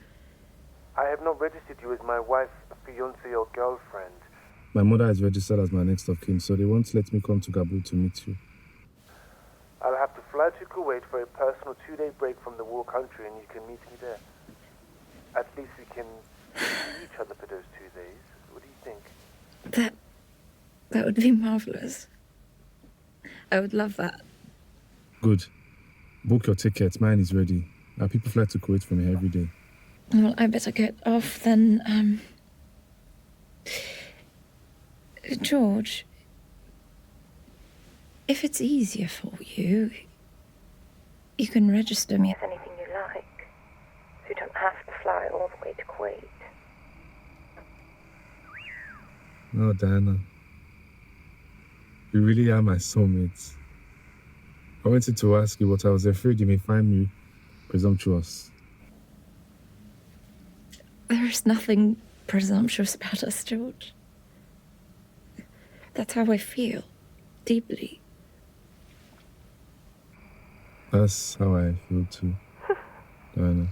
I have not registered you as my wife, fiancée, or girlfriend. My mother is registered as my next of kin, so they won't let me come to Kabul to meet you. I'll have to fly to Kuwait for a personal 2-day break from the war country, and you can meet me there. At least we can see each other for those 2 days. What do you think? That would be marvelous. I would love that. Good. Book your tickets. Mine is ready. Our people fly to Kuwait from here every day. Well, I better get off then. George, if it's easier for you, you can register me. It's anything you like. So you don't have to fly all the way to Kuwait. No, Diana. You really are my soulmate. I wanted to ask you, but I was afraid you may find me presumptuous. There is nothing presumptuous about us, George. That's how I feel, deeply. That's how I feel too, Diana.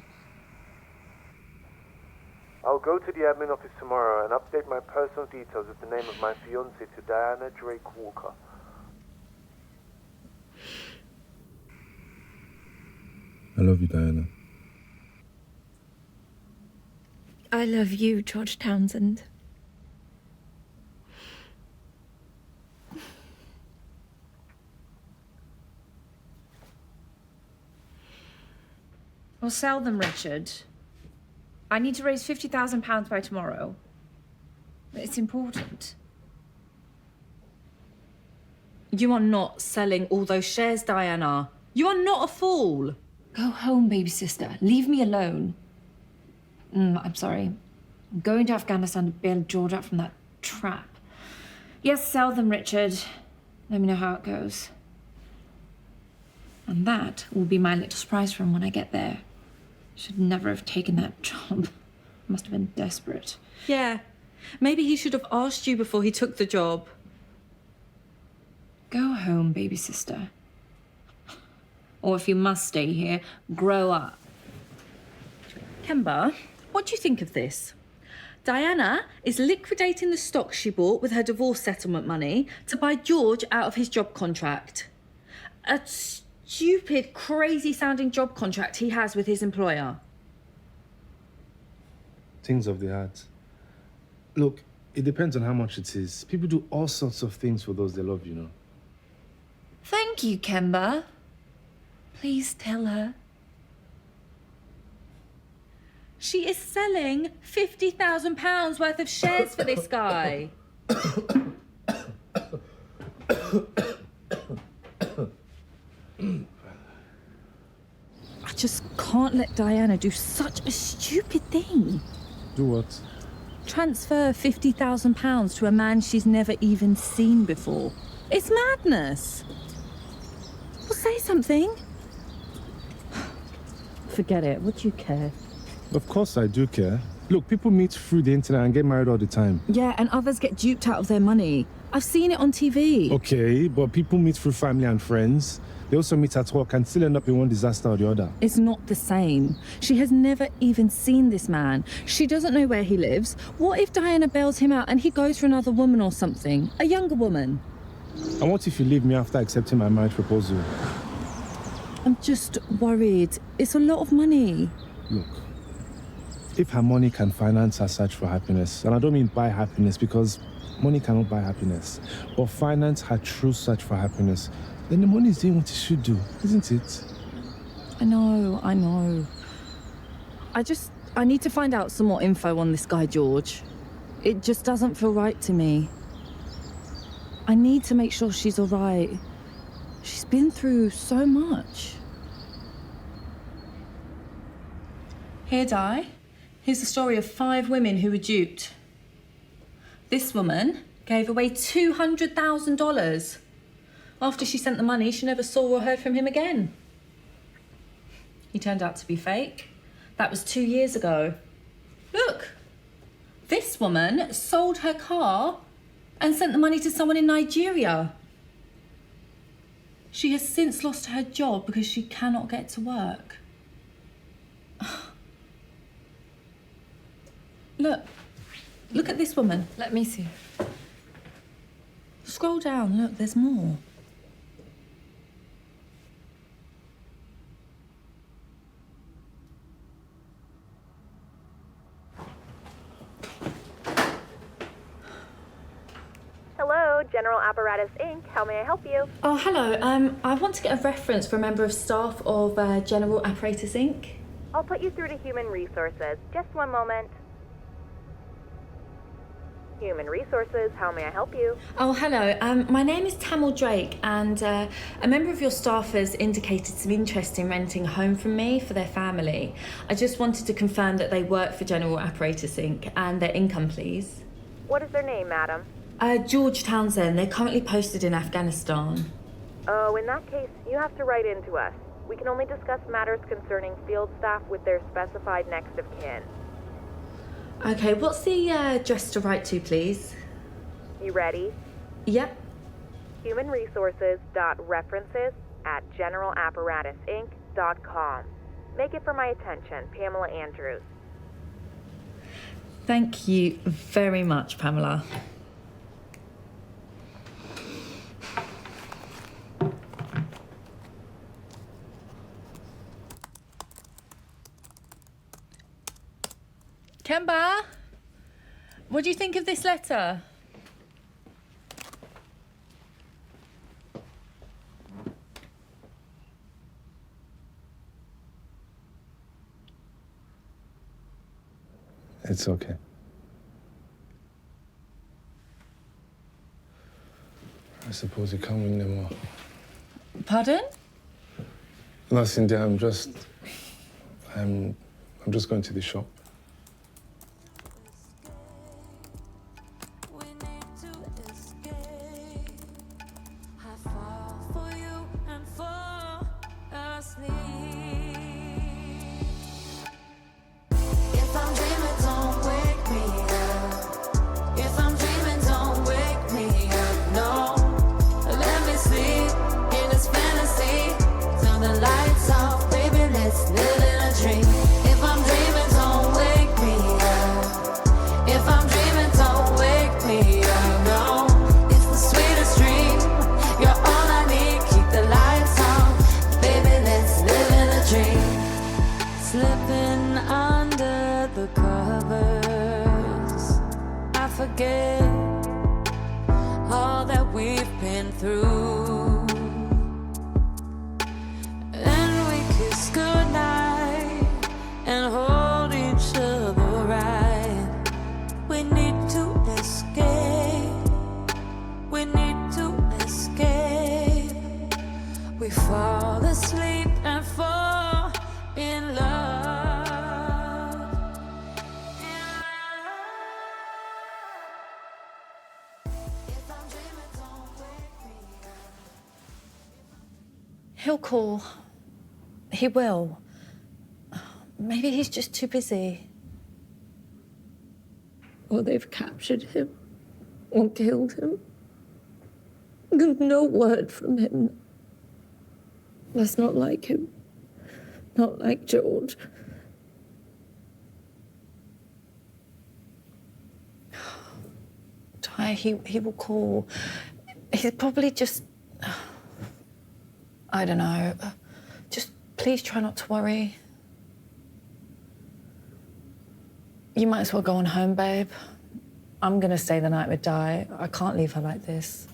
I'll go to the admin office tomorrow and update my personal details with the name of my fiancée to Diana Drake Walker. I love you, Diana. I love you, George Townsend. Well, sell them, Richard. I need to raise £50,000 by tomorrow. It's important. You are not selling all those shares, Diana. You are not a fool. Go home, baby sister. Leave me alone. I'm sorry. I'm going to Afghanistan to bail George out from that trap. Yes, sell them, Richard. Let me know how it goes. And that will be my little surprise for him when I get there. Should never have taken that job. Must have been desperate. Yeah. Maybe he should have asked you before he took the job. Go home, baby sister. Or if you must stay here, grow up. Kemba, what do you think of this? Diana is liquidating the stock she bought with her divorce settlement money to buy George out of his job contract. A stupid, crazy-sounding job contract he has with his employer. Things of the heart. Look, it depends on how much it is. People do all sorts of things for those they love, you know. Thank you, Kemba. Please tell her. She is selling £50,000 worth of shares for this guy. I just can't let Diana do such a stupid thing. Do what? Transfer £50,000 to a man she's never even seen before. It's madness. Well, say something. Forget it. What do you care? Of course I do care. Look, people meet through the internet and get married all the time. Yeah, and others get duped out of their money. I've seen it on TV. Okay, but people meet through family and friends. They also meet at work and still end up in one disaster or the other. It's not the same. She has never even seen this man. She doesn't know where he lives. What if Diana bails him out and he goes for another woman or something? A younger woman? And what if you leave me after accepting my marriage proposal? I'm just worried. It's a lot of money. Look, if her money can finance her search for happiness, and I don't mean buy happiness because money cannot buy happiness, but finance her true search for happiness, then the money is doing what it should do, isn't it? I know. I need to find out some more info on this guy, George. It just doesn't feel right to me. I need to make sure she's all right. She's been through so much. Here, Di. Here's the story of 5 women who were duped. This woman gave away $200,000. After she sent the money, she never saw or heard from him again. He turned out to be fake. That was 2 years ago. Look, this woman sold her car and sent the money to someone in Nigeria. She has since lost her job because she cannot get to work. Look at this woman. Let me see. Scroll down, look, there's more. Hello, General Apparatus Inc. How may I help you? Oh, hello. I want to get a reference for a member of staff of General Apparatus Inc. I'll put you through to Human Resources. Just one moment. Human Resources, how may I help you? Oh, hello. My name is Tamil Drake, and a member of your staff has indicated some interest in renting a home from me for their family. I just wanted to confirm that they work for General Apparatus Inc. and their income, please. What is their name, madam? George Townsend. They're currently posted in Afghanistan. Oh, in that case, you have to write in to us. We can only discuss matters concerning field staff with their specified next of kin. Okay, what's the address to write to, please? You ready? Yep. humanresources.references@generalapparatusinc.com. Make it for my attention, Pamela Andrews. Thank you very much, Pamela. Kemba, what do you think of this letter? It's okay. I suppose you can't win them all. Pardon? No, Cynthia, I'm just going to the shop. Lights off, baby, let's live in a dream. If I'm dreaming, don't wake hidden under the covers. I forget all that we've been through. And we kiss goodnight and hold each other right. We need to escape. We need to escape. We fall asleep and fall in love. He'll call. He will. Maybe he's just too busy. Or they've captured him. Or killed him. There's no word from him. That's not like him. Not like George. Ty, he will call. He's probably just... I don't know. Just please try not to worry. You might as well go on home, babe. I'm gonna stay the night with Di. I can't leave her like this.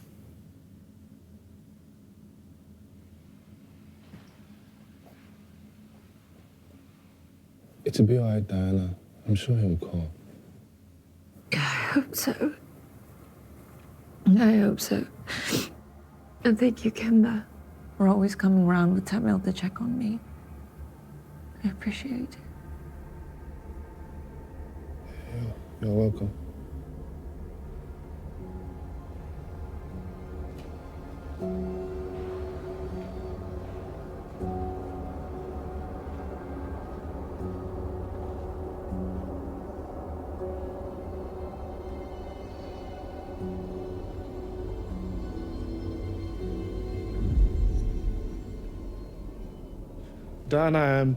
It'll be all right, Diana. I'm sure he'll call. I hope so. I hope so. And thank you, Kemba, for always coming round with Tamil to check on me. I appreciate it. You're welcome. Diana,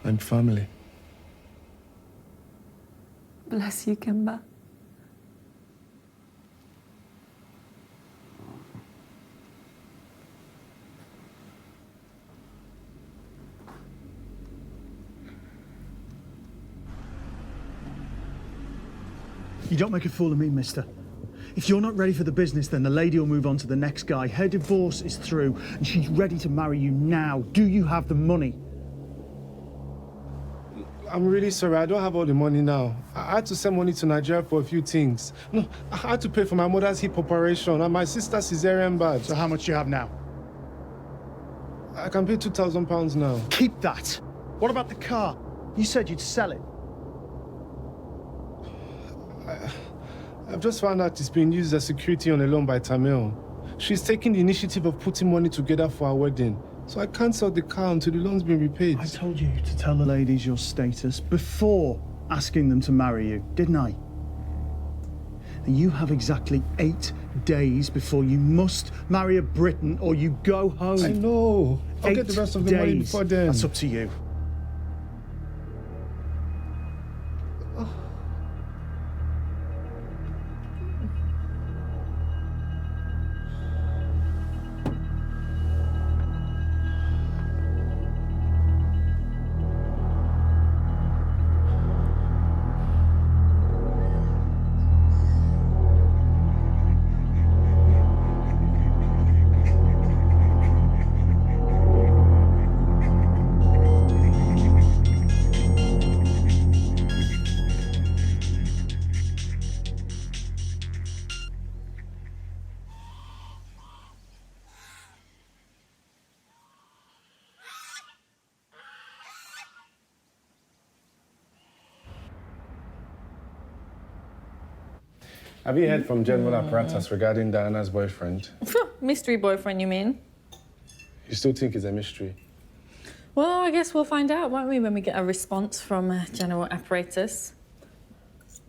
I'm family. Bless you, Kemba. You don't make a fool of me, mister. If you're not ready for the business, then the lady will move on to the next guy. Her divorce is through, and she's ready to marry you now. Do you have the money? I'm really sorry, I don't have all the money now. I had to send money to Nigeria for a few things. No, I had to pay for my mother's hip operation and my sister's cesarean bad. So how much do you have now? I can pay £2,000 now. Keep that. What about the car? You said you'd sell it. I've just found out it's being used as security on a loan by Tamil. She's taking the initiative of putting money together for our wedding. So I can't sell the car until the loan's been repaid. I told you to tell the ladies your status before asking them to marry you, didn't I? And you have exactly 8 days before you must marry a Briton or you go home. I know. I'll get the rest of the money before then. That's up to you. Have you heard from General Apparatus regarding Diana's boyfriend? Mystery boyfriend, you mean? You still think it's a mystery? Well, I guess we'll find out, won't we, when we get a response from General Apparatus.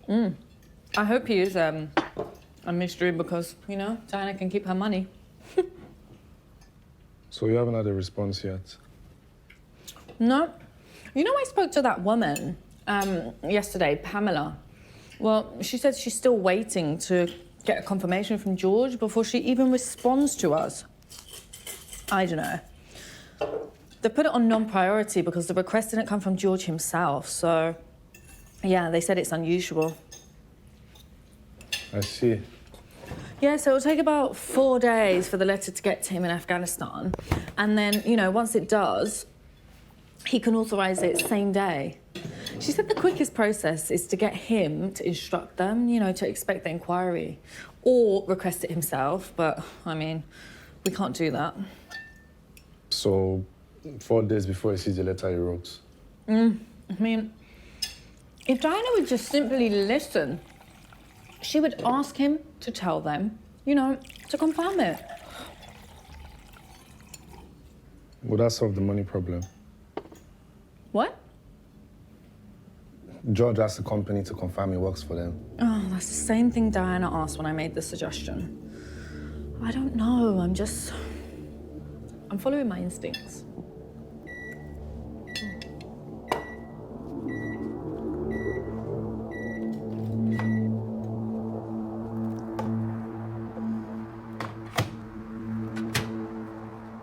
I hope he is a mystery because, you know, Diana can keep her money. So you haven't had a response yet? No. You know, I spoke to that woman yesterday, Pamela. Well, she said she's still waiting to get a confirmation from George before she even responds to us. I don't know. They put it on non-priority because the request didn't come from George himself, so yeah, they said it's unusual. I see. Yeah, so it'll take about 4 days for the letter to get to him in Afghanistan. And then, you know, once it does, he can authorize it same day. She said the quickest process is to get him to instruct them, you know, to expect the inquiry. Or request it himself, but, I mean, we can't do that. So, 4 days before he sees the letter he wrote? I mean, if Diana would just simply listen, she would ask him to tell them, you know, to confirm it. Would that solve the money problem? What? George asked the company to confirm he works for them. Oh, that's the same thing Diana asked when I made the suggestion. I don't know, I'm following my instincts.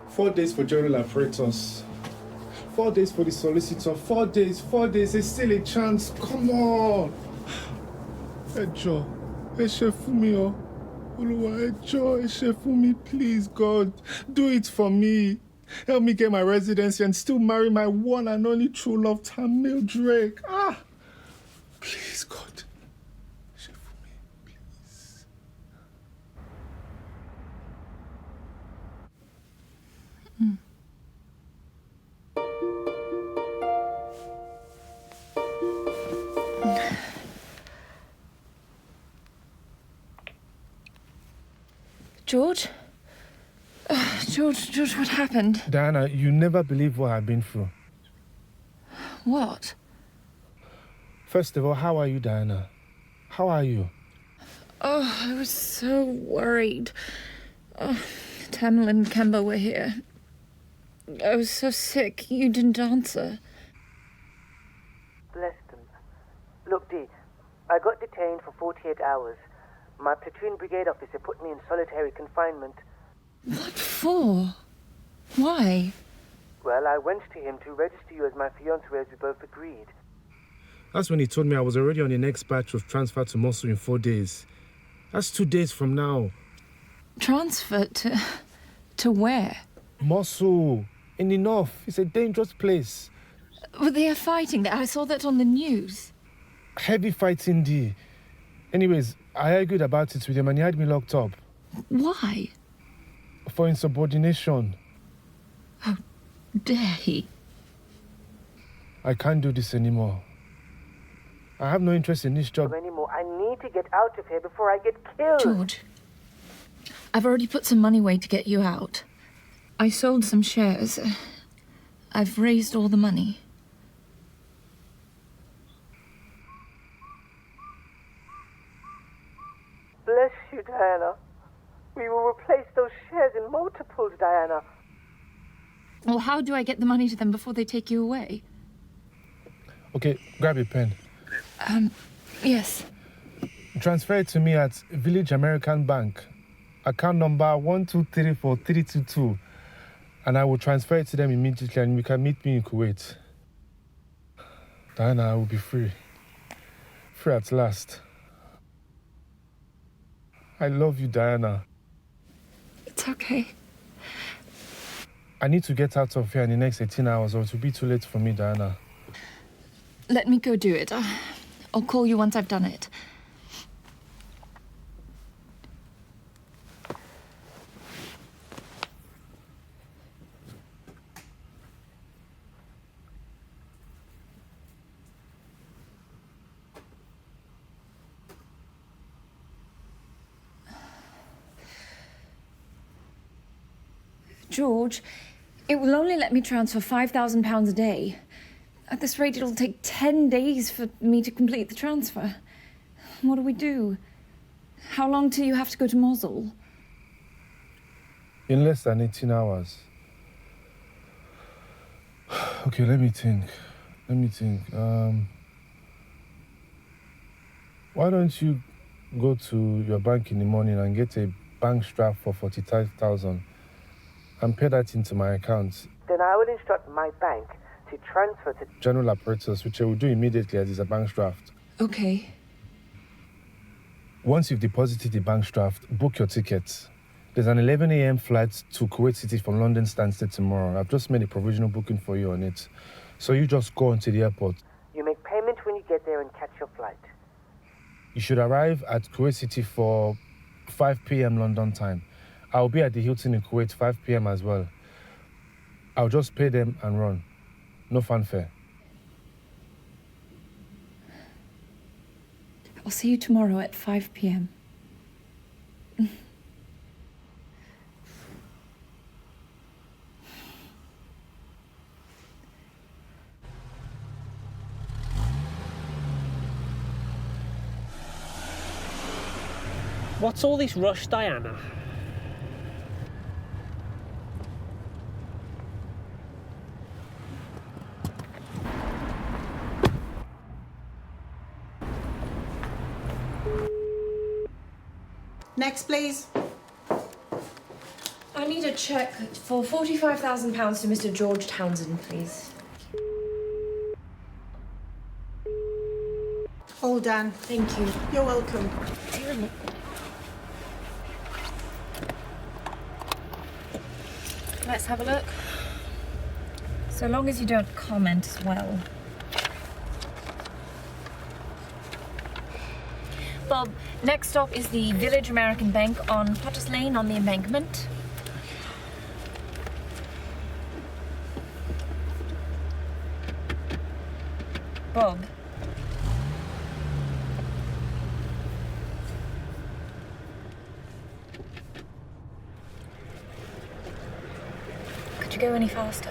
4 days for general apparatus. 4 days for the solicitor. 4 days. There's still a chance. Come on. Ejo, ẹ ṣe fún mi o. Olúwa, Ejo, ẹ ṣe fún mi, please, God. Do it for me. Help me get my residency and still marry my one and only true love, Tamil Drake. Please, God. George? George, what happened? Diana, you never believe what I've been through. What? First of all, how are you, Diana? How are you? Oh, I was so worried. Tamil and Kemba were here. I was so sick, you didn't answer. Bless them. Look, Dee, I got detained for 48 hours. My platoon brigade officer put me in solitary confinement. What for? Why? Well, I went to him to register you as my fiancée as we both agreed. That's when he told me I was already on the next batch of transfer to Mosul in 4 days. That's 2 days from now. Transfer to where? Mosul. In the north. It's a dangerous place. Well, they are fighting there. I saw that on the news. Heavy fighting, Dee. Anyways, I argued about it with him and he had me locked up. Why? For insubordination. How dare he? I can't do this anymore. I have no interest in this job anymore. I need to get out of here before I get killed. George, I've already put some money away to get you out. I sold some shares. I've raised all the money. Bless you, Diana. We will replace those shares in multiples, Diana. Well, how do I get the money to them before they take you away? Okay, grab a pen. Yes. Transfer it to me at Village American Bank. Account number 1234322. And I will transfer it to them immediately and you can meet me in Kuwait. Diana, I will be free. Free at last. I love you, Diana. It's okay. I need to get out of here in the next 18 hours or it will be too late for me, Diana. Let me go do it. I'll call you once I've done it. George, it will only let me transfer £5,000 a day. At this rate, it'll take 10 days for me to complete the transfer. What do we do? How long till you have to go to Mosul? In less than 18 hours. Okay, let me think. Why don't you go to your bank in the morning and get a bank draft for 45,000 and pay that into my account. Then I will instruct my bank to transfer to General apparatus, which I will do immediately as it's a bank draft. Okay. Once you've deposited the bank draft, book your tickets. There's an 11 a.m. flight to Kuwait City from London Stansted tomorrow. I've just made a provisional booking for you on it. So you just go onto the airport. You make payment when you get there and catch your flight. You should arrive at Kuwait City for 5 p.m. London time. I'll be at the Hilton in Kuwait 5 p.m. as well. I'll just pay them and run. No fanfare. I'll see you tomorrow at 5 p.m. What's all this rush, Diana? Next, please. I need a cheque for £45,000 to Mr. George Townsend, please. All done. Thank you. You're welcome. Let's have a look. So long as you don't comment as well. Bob, next stop is the Village American Bank on Potters Lane on the embankment. Bob. Could you go any faster?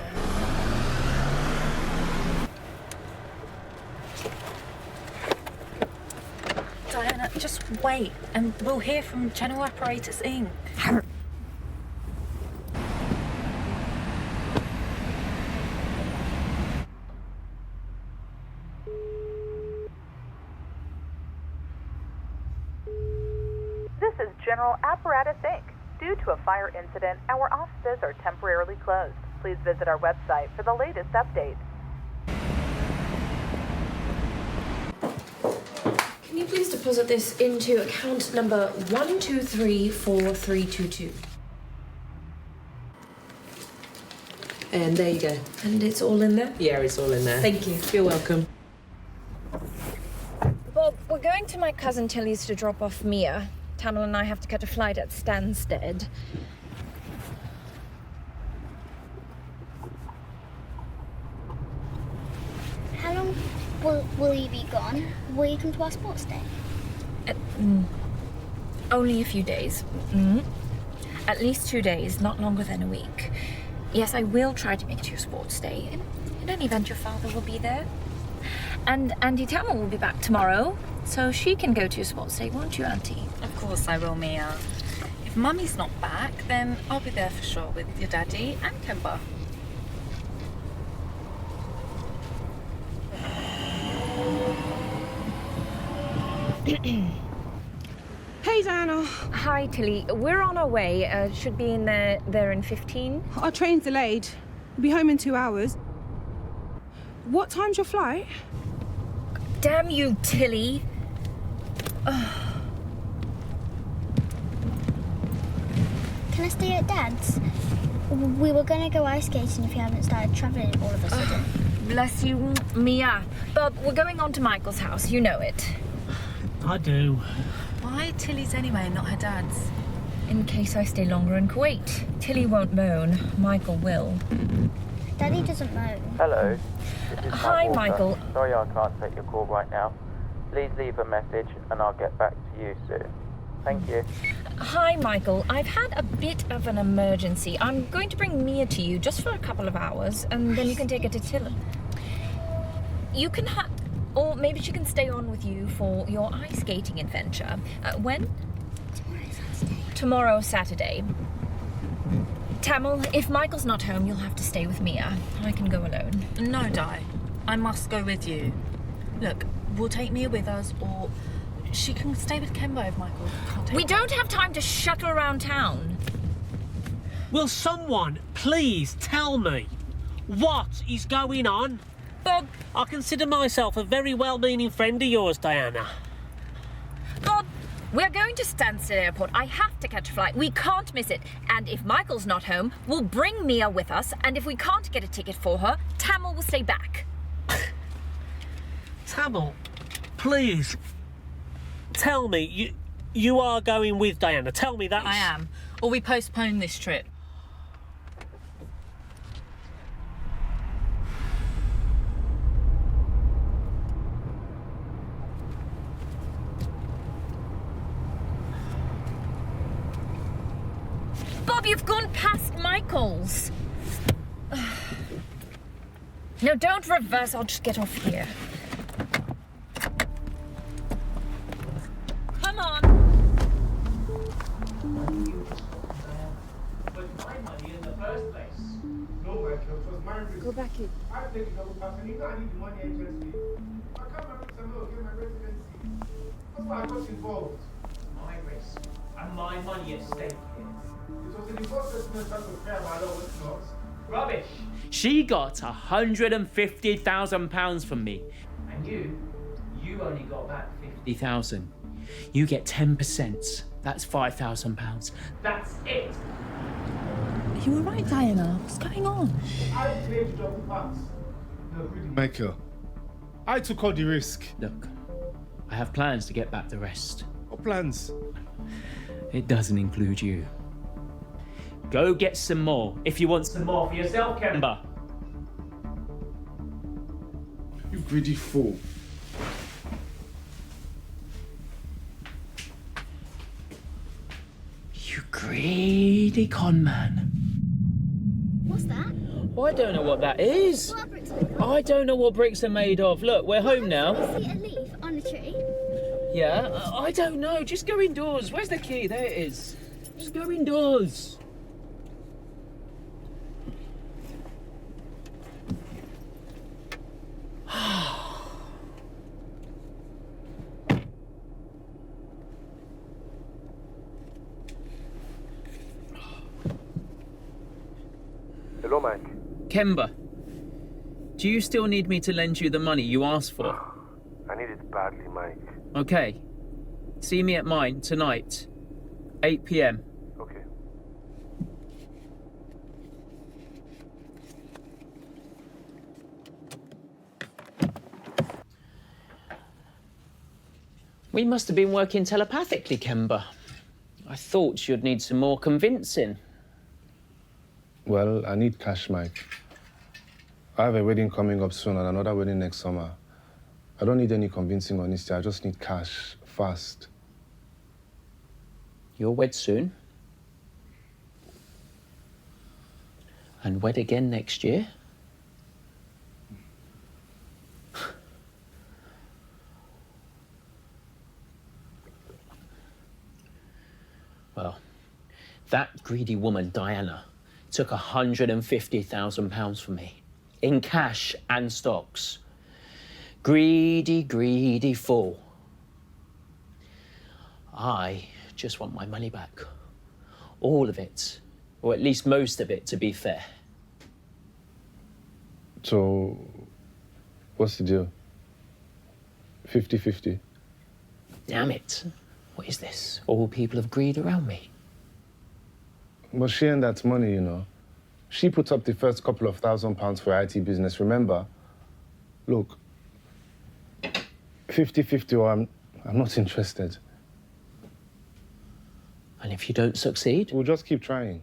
Diana, just wait and we'll hear from General Apparatus Inc. This is General Apparatus Inc. Due to a fire incident, our offices are temporarily closed. Please visit our website for the latest updates. Can you please deposit this into account number 1234322? And there you go. And it's all in there? Yeah, it's all in there. Thank you. You're welcome. Bob, we're going to my cousin Tilly's to drop off Mia. Tamil and I have to catch a flight at Stansted. How long will you be gone? Will you come to our sports day? Only a few days. At least 2 days, not longer than a week. Yes, I will try to make it to your sports day. In any event, your father will be there. And Auntie Tamil will be back tomorrow, so she can go to your sports day, won't you, Auntie? Of course I will, Mia. If Mummy's not back, then I'll be there for sure with your daddy and Kemba. Hey, Diana. Hi, Tilly. We're on our way. Should be in there in 15. Our train's delayed. We'll be home in 2 hours. What time's your flight? Damn you, Tilly. Can I stay at Dad's? We were going to go ice skating if you haven't started travelling all of a sudden. Bless you, Mia. Bob, we're going on to Michael's house. You know it. I do. Why Tilly's anyway, not her dad's? In case I stay longer in Kuwait. Tilly won't moan. Michael will. Daddy doesn't moan. Hello. This is Hi, Walker. Michael. Sorry I can't take your call right now. Please leave a message and I'll get back to you soon. Thank you. Hi, Michael. I've had a bit of an emergency. I'm going to bring Mia to you just for a couple of hours, and then you can take her to Tilly. You can or maybe she can stay on with you for your ice skating adventure. When? Tomorrow, Saturday. Tamil, if Michael's not home, you'll have to stay with Mia. I can go alone. No, Di. I must go with you. Look, we'll take Mia with us, or She can stay with Kemba if Michael can't take We her. don't have time to shuttle around town. Will someone please tell me what is going on? Bob! I consider myself a very well-meaning friend of yours, Diana. Bob, we're going to Stansted Airport. I have to catch a flight. We can't miss it. And if Michael's not home, we'll bring Mia with us. And if we can't get a ticket for her, Tamil will stay back. Tamil, please, tell me you are going with Diana. Tell me that. I am. Or we postpone this trip. Bob, you've gone past Michael's. No, don't reverse. I'll just get off here. Come on. Go back in. I take a double pass and you can't need the money agency. I can't remember to get my residency. That's why I got involved. My risk and my money at stake here. It was an investment that was fair by law, was not. Rubbish. She got £150,000 from me. And you only got back 50,000. You get 10%. That's £5,000. That's it. Are you all right, Diana? What's going on? I played double pass. No, really. Michael, I took all the risk. Look, I have plans to get back the rest. What plans? It doesn't include you. Go get some more if you want some more for yourself, Kemba. You greedy fool. You greedy con man. What's that? I don't know what that is. What are bricks made of? I don't know what bricks are made of. Look, we're home now. See a leaf on a tree? Yeah, I don't know. Just go indoors. Where's the key? There it is. Just go indoors. Hello, Marc. Kemba, do you still need me to lend you the money you asked for? I need it badly, Mike. Okay. See me at mine tonight, 8 p.m. Okay. We must have been working telepathically, Kemba. I thought you'd need some more convincing. Well, I need cash, Mike. I have a wedding coming up soon and another wedding next summer. I don't need any convincing honesty. I just need cash, fast. You'll wed soon? And wed again next year? Well, that greedy woman, Diana, took £150,000 from me, in cash and stocks. Greedy, greedy fool. I just want my money back. All of it, or at least most of it, to be fair. So, what's the deal? 50-50? Damn it. What is this? All people of greed around me. But she ain't that money, you know. She put up the first couple of £1,000 for IT business, remember? Look, 50-50 or I'm not interested. And if you don't succeed? We'll just keep trying.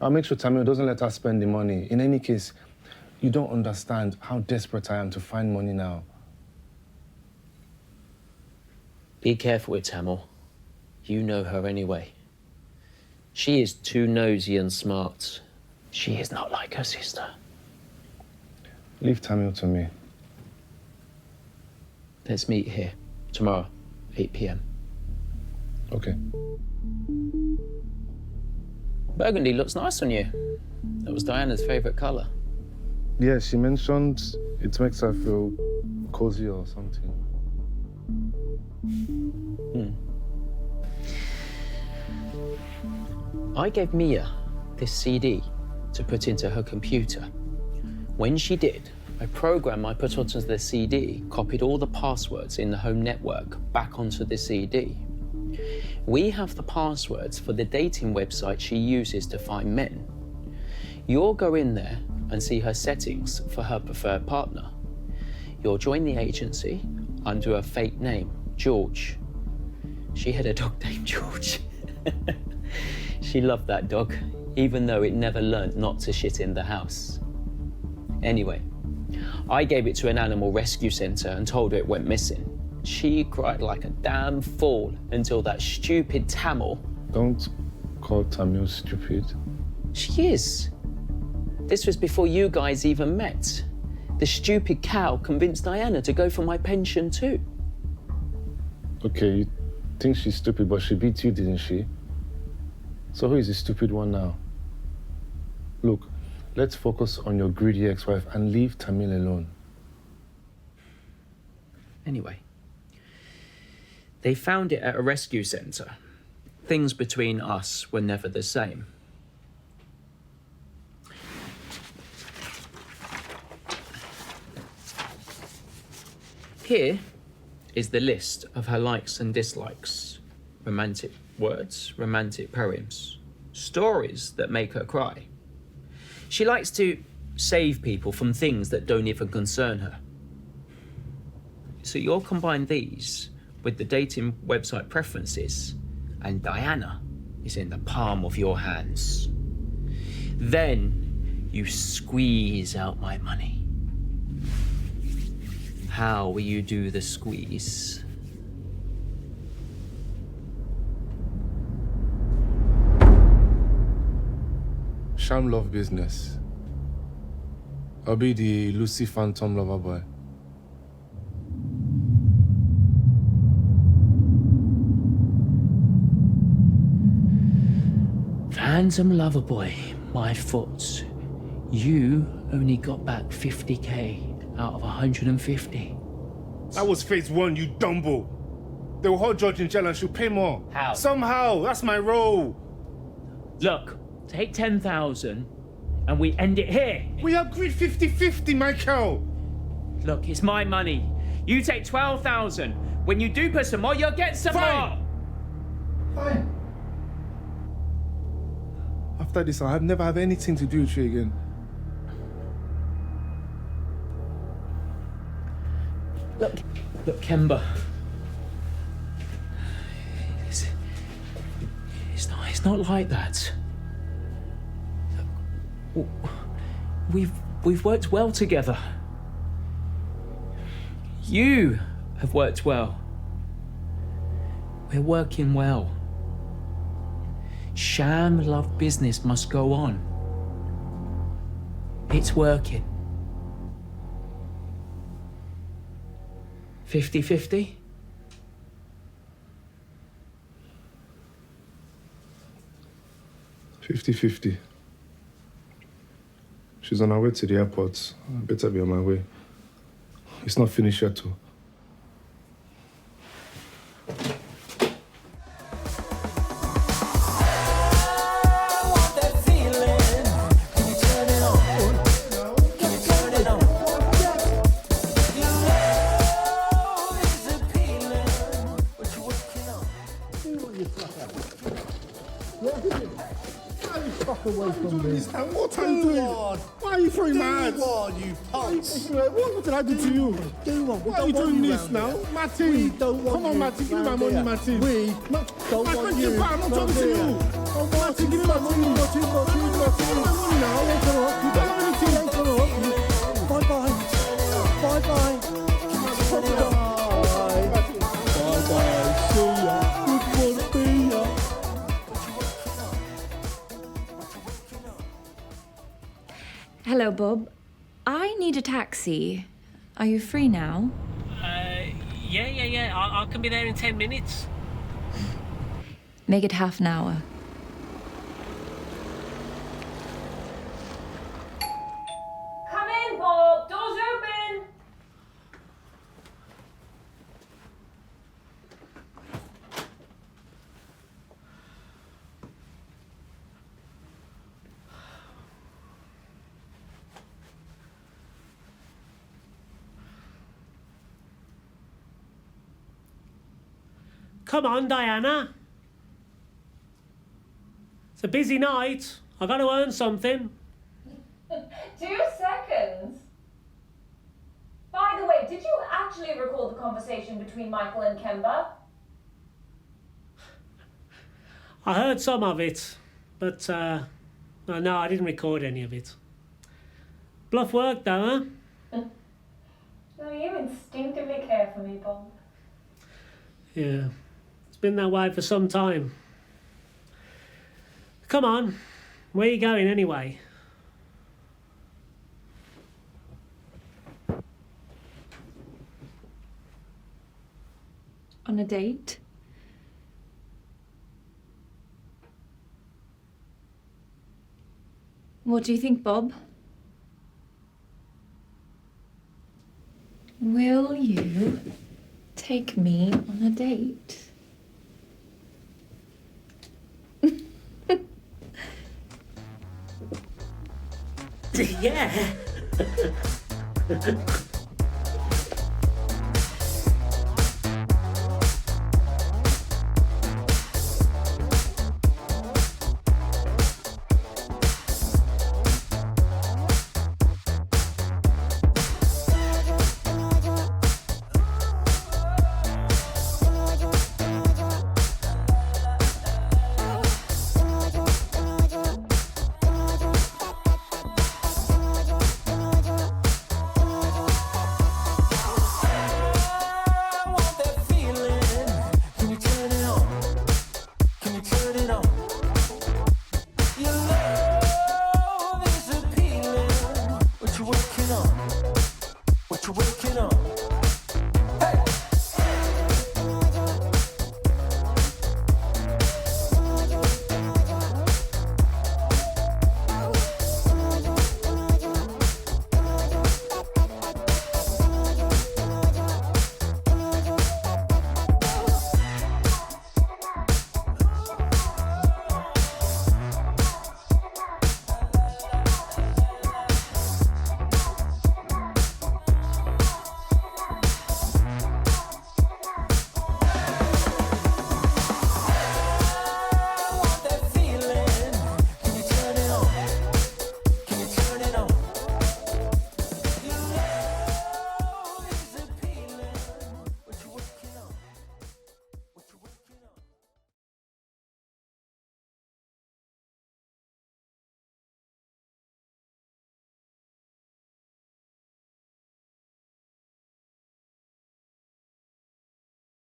I'll make sure Tamil doesn't let us spend the money. In any case, you don't understand how desperate I am to find money now. Be careful with Tamil. You know her anyway. She is too nosy and smart. She is not like her sister. Leave Tamil to me. Let's meet here tomorrow, 8 p.m. Okay. Burgundy looks nice on you. That was Diana's favourite colour. Yeah, she mentioned it makes her feel cozy or something. I gave Mia this CD to put into her computer. When she did, a program I put onto the CD copied all the passwords in the home network back onto the CD. We have the passwords for the dating website she uses to find men. You'll go in there and see her settings for her preferred partner. You'll join the agency under a fake name, George. She had a dog named George. She loved that dog, even though it never learned not to shit in the house. Anyway, I gave it to an animal rescue centre and told her it went missing. She cried like a damn fool until that stupid Tamil... Don't call Tamil stupid. She is. This was before you guys even met. The stupid cow convinced Diana to go for my pension too. Okay, you think she's stupid, but she beat you, didn't she? So who is the stupid one now? Look, let's focus on your greedy ex-wife and leave Tamil alone. Anyway, they found it at a rescue centre. Things between us were never the same. Here is the list of her likes and dislikes. Romantic words, romantic poems, stories that make her cry. She likes to save people from things that don't even concern her. So you'll combine these with the dating website preferences, and Diana is in the palm of your hands. Then you squeeze out my money. How will you do the squeeze? Sham love business. I'll be the Lucy Phantom lover boy. Phantom lover boy, my foot. You only got back 50k out of 150. That was phase one, you dumbo. They will hold George in jail and she'll pay more. How? Somehow, that's my role. Look, take 10,000 and we end it here. We agreed 50-50, Michael. Look, it's my money. You take 12,000. When you do put some more, you'll get some more. Fine. After this, I'll never have anything to do with you again. Look, Kemba. It's not like that. We've worked well together. You have worked well. We're working well. Sham love business must go on. It's working. 50-50? She's on her way to the airport. I better be on my way. It's not finished yet, too. What are you doing? Why are you throwing my hands? You punks. What did I do to you? Why are you doing this now? Martin, come on, Martin, give me my money, Martin. We don't want you. I'm not talking to you. Oh, Martin, give me my money. Martin. Give me my money now. I ain't gonna help you. Don't have anything. I ain't gonna help you. Bye-bye. Bye-bye. Bye-bye. See ya. Good one, see ya. Hello, Bob. I need a taxi. Are you free now? Yeah. I can be there in 10 minutes. Make it half an hour. Come in, Bob. Door's open. Come on, Diana. It's a busy night. I've got to earn something. 2 seconds? By the way, did you actually record the conversation between Michael and Kemba? I heard some of it, but no, I didn't record any of it. Bluff work, though, huh? No, you instinctively care for me, Bob. Yeah, it's been that way for some time. Come on, where are you going anyway? On a date? What do you think, Bob? Will you take me on a date? Yeah.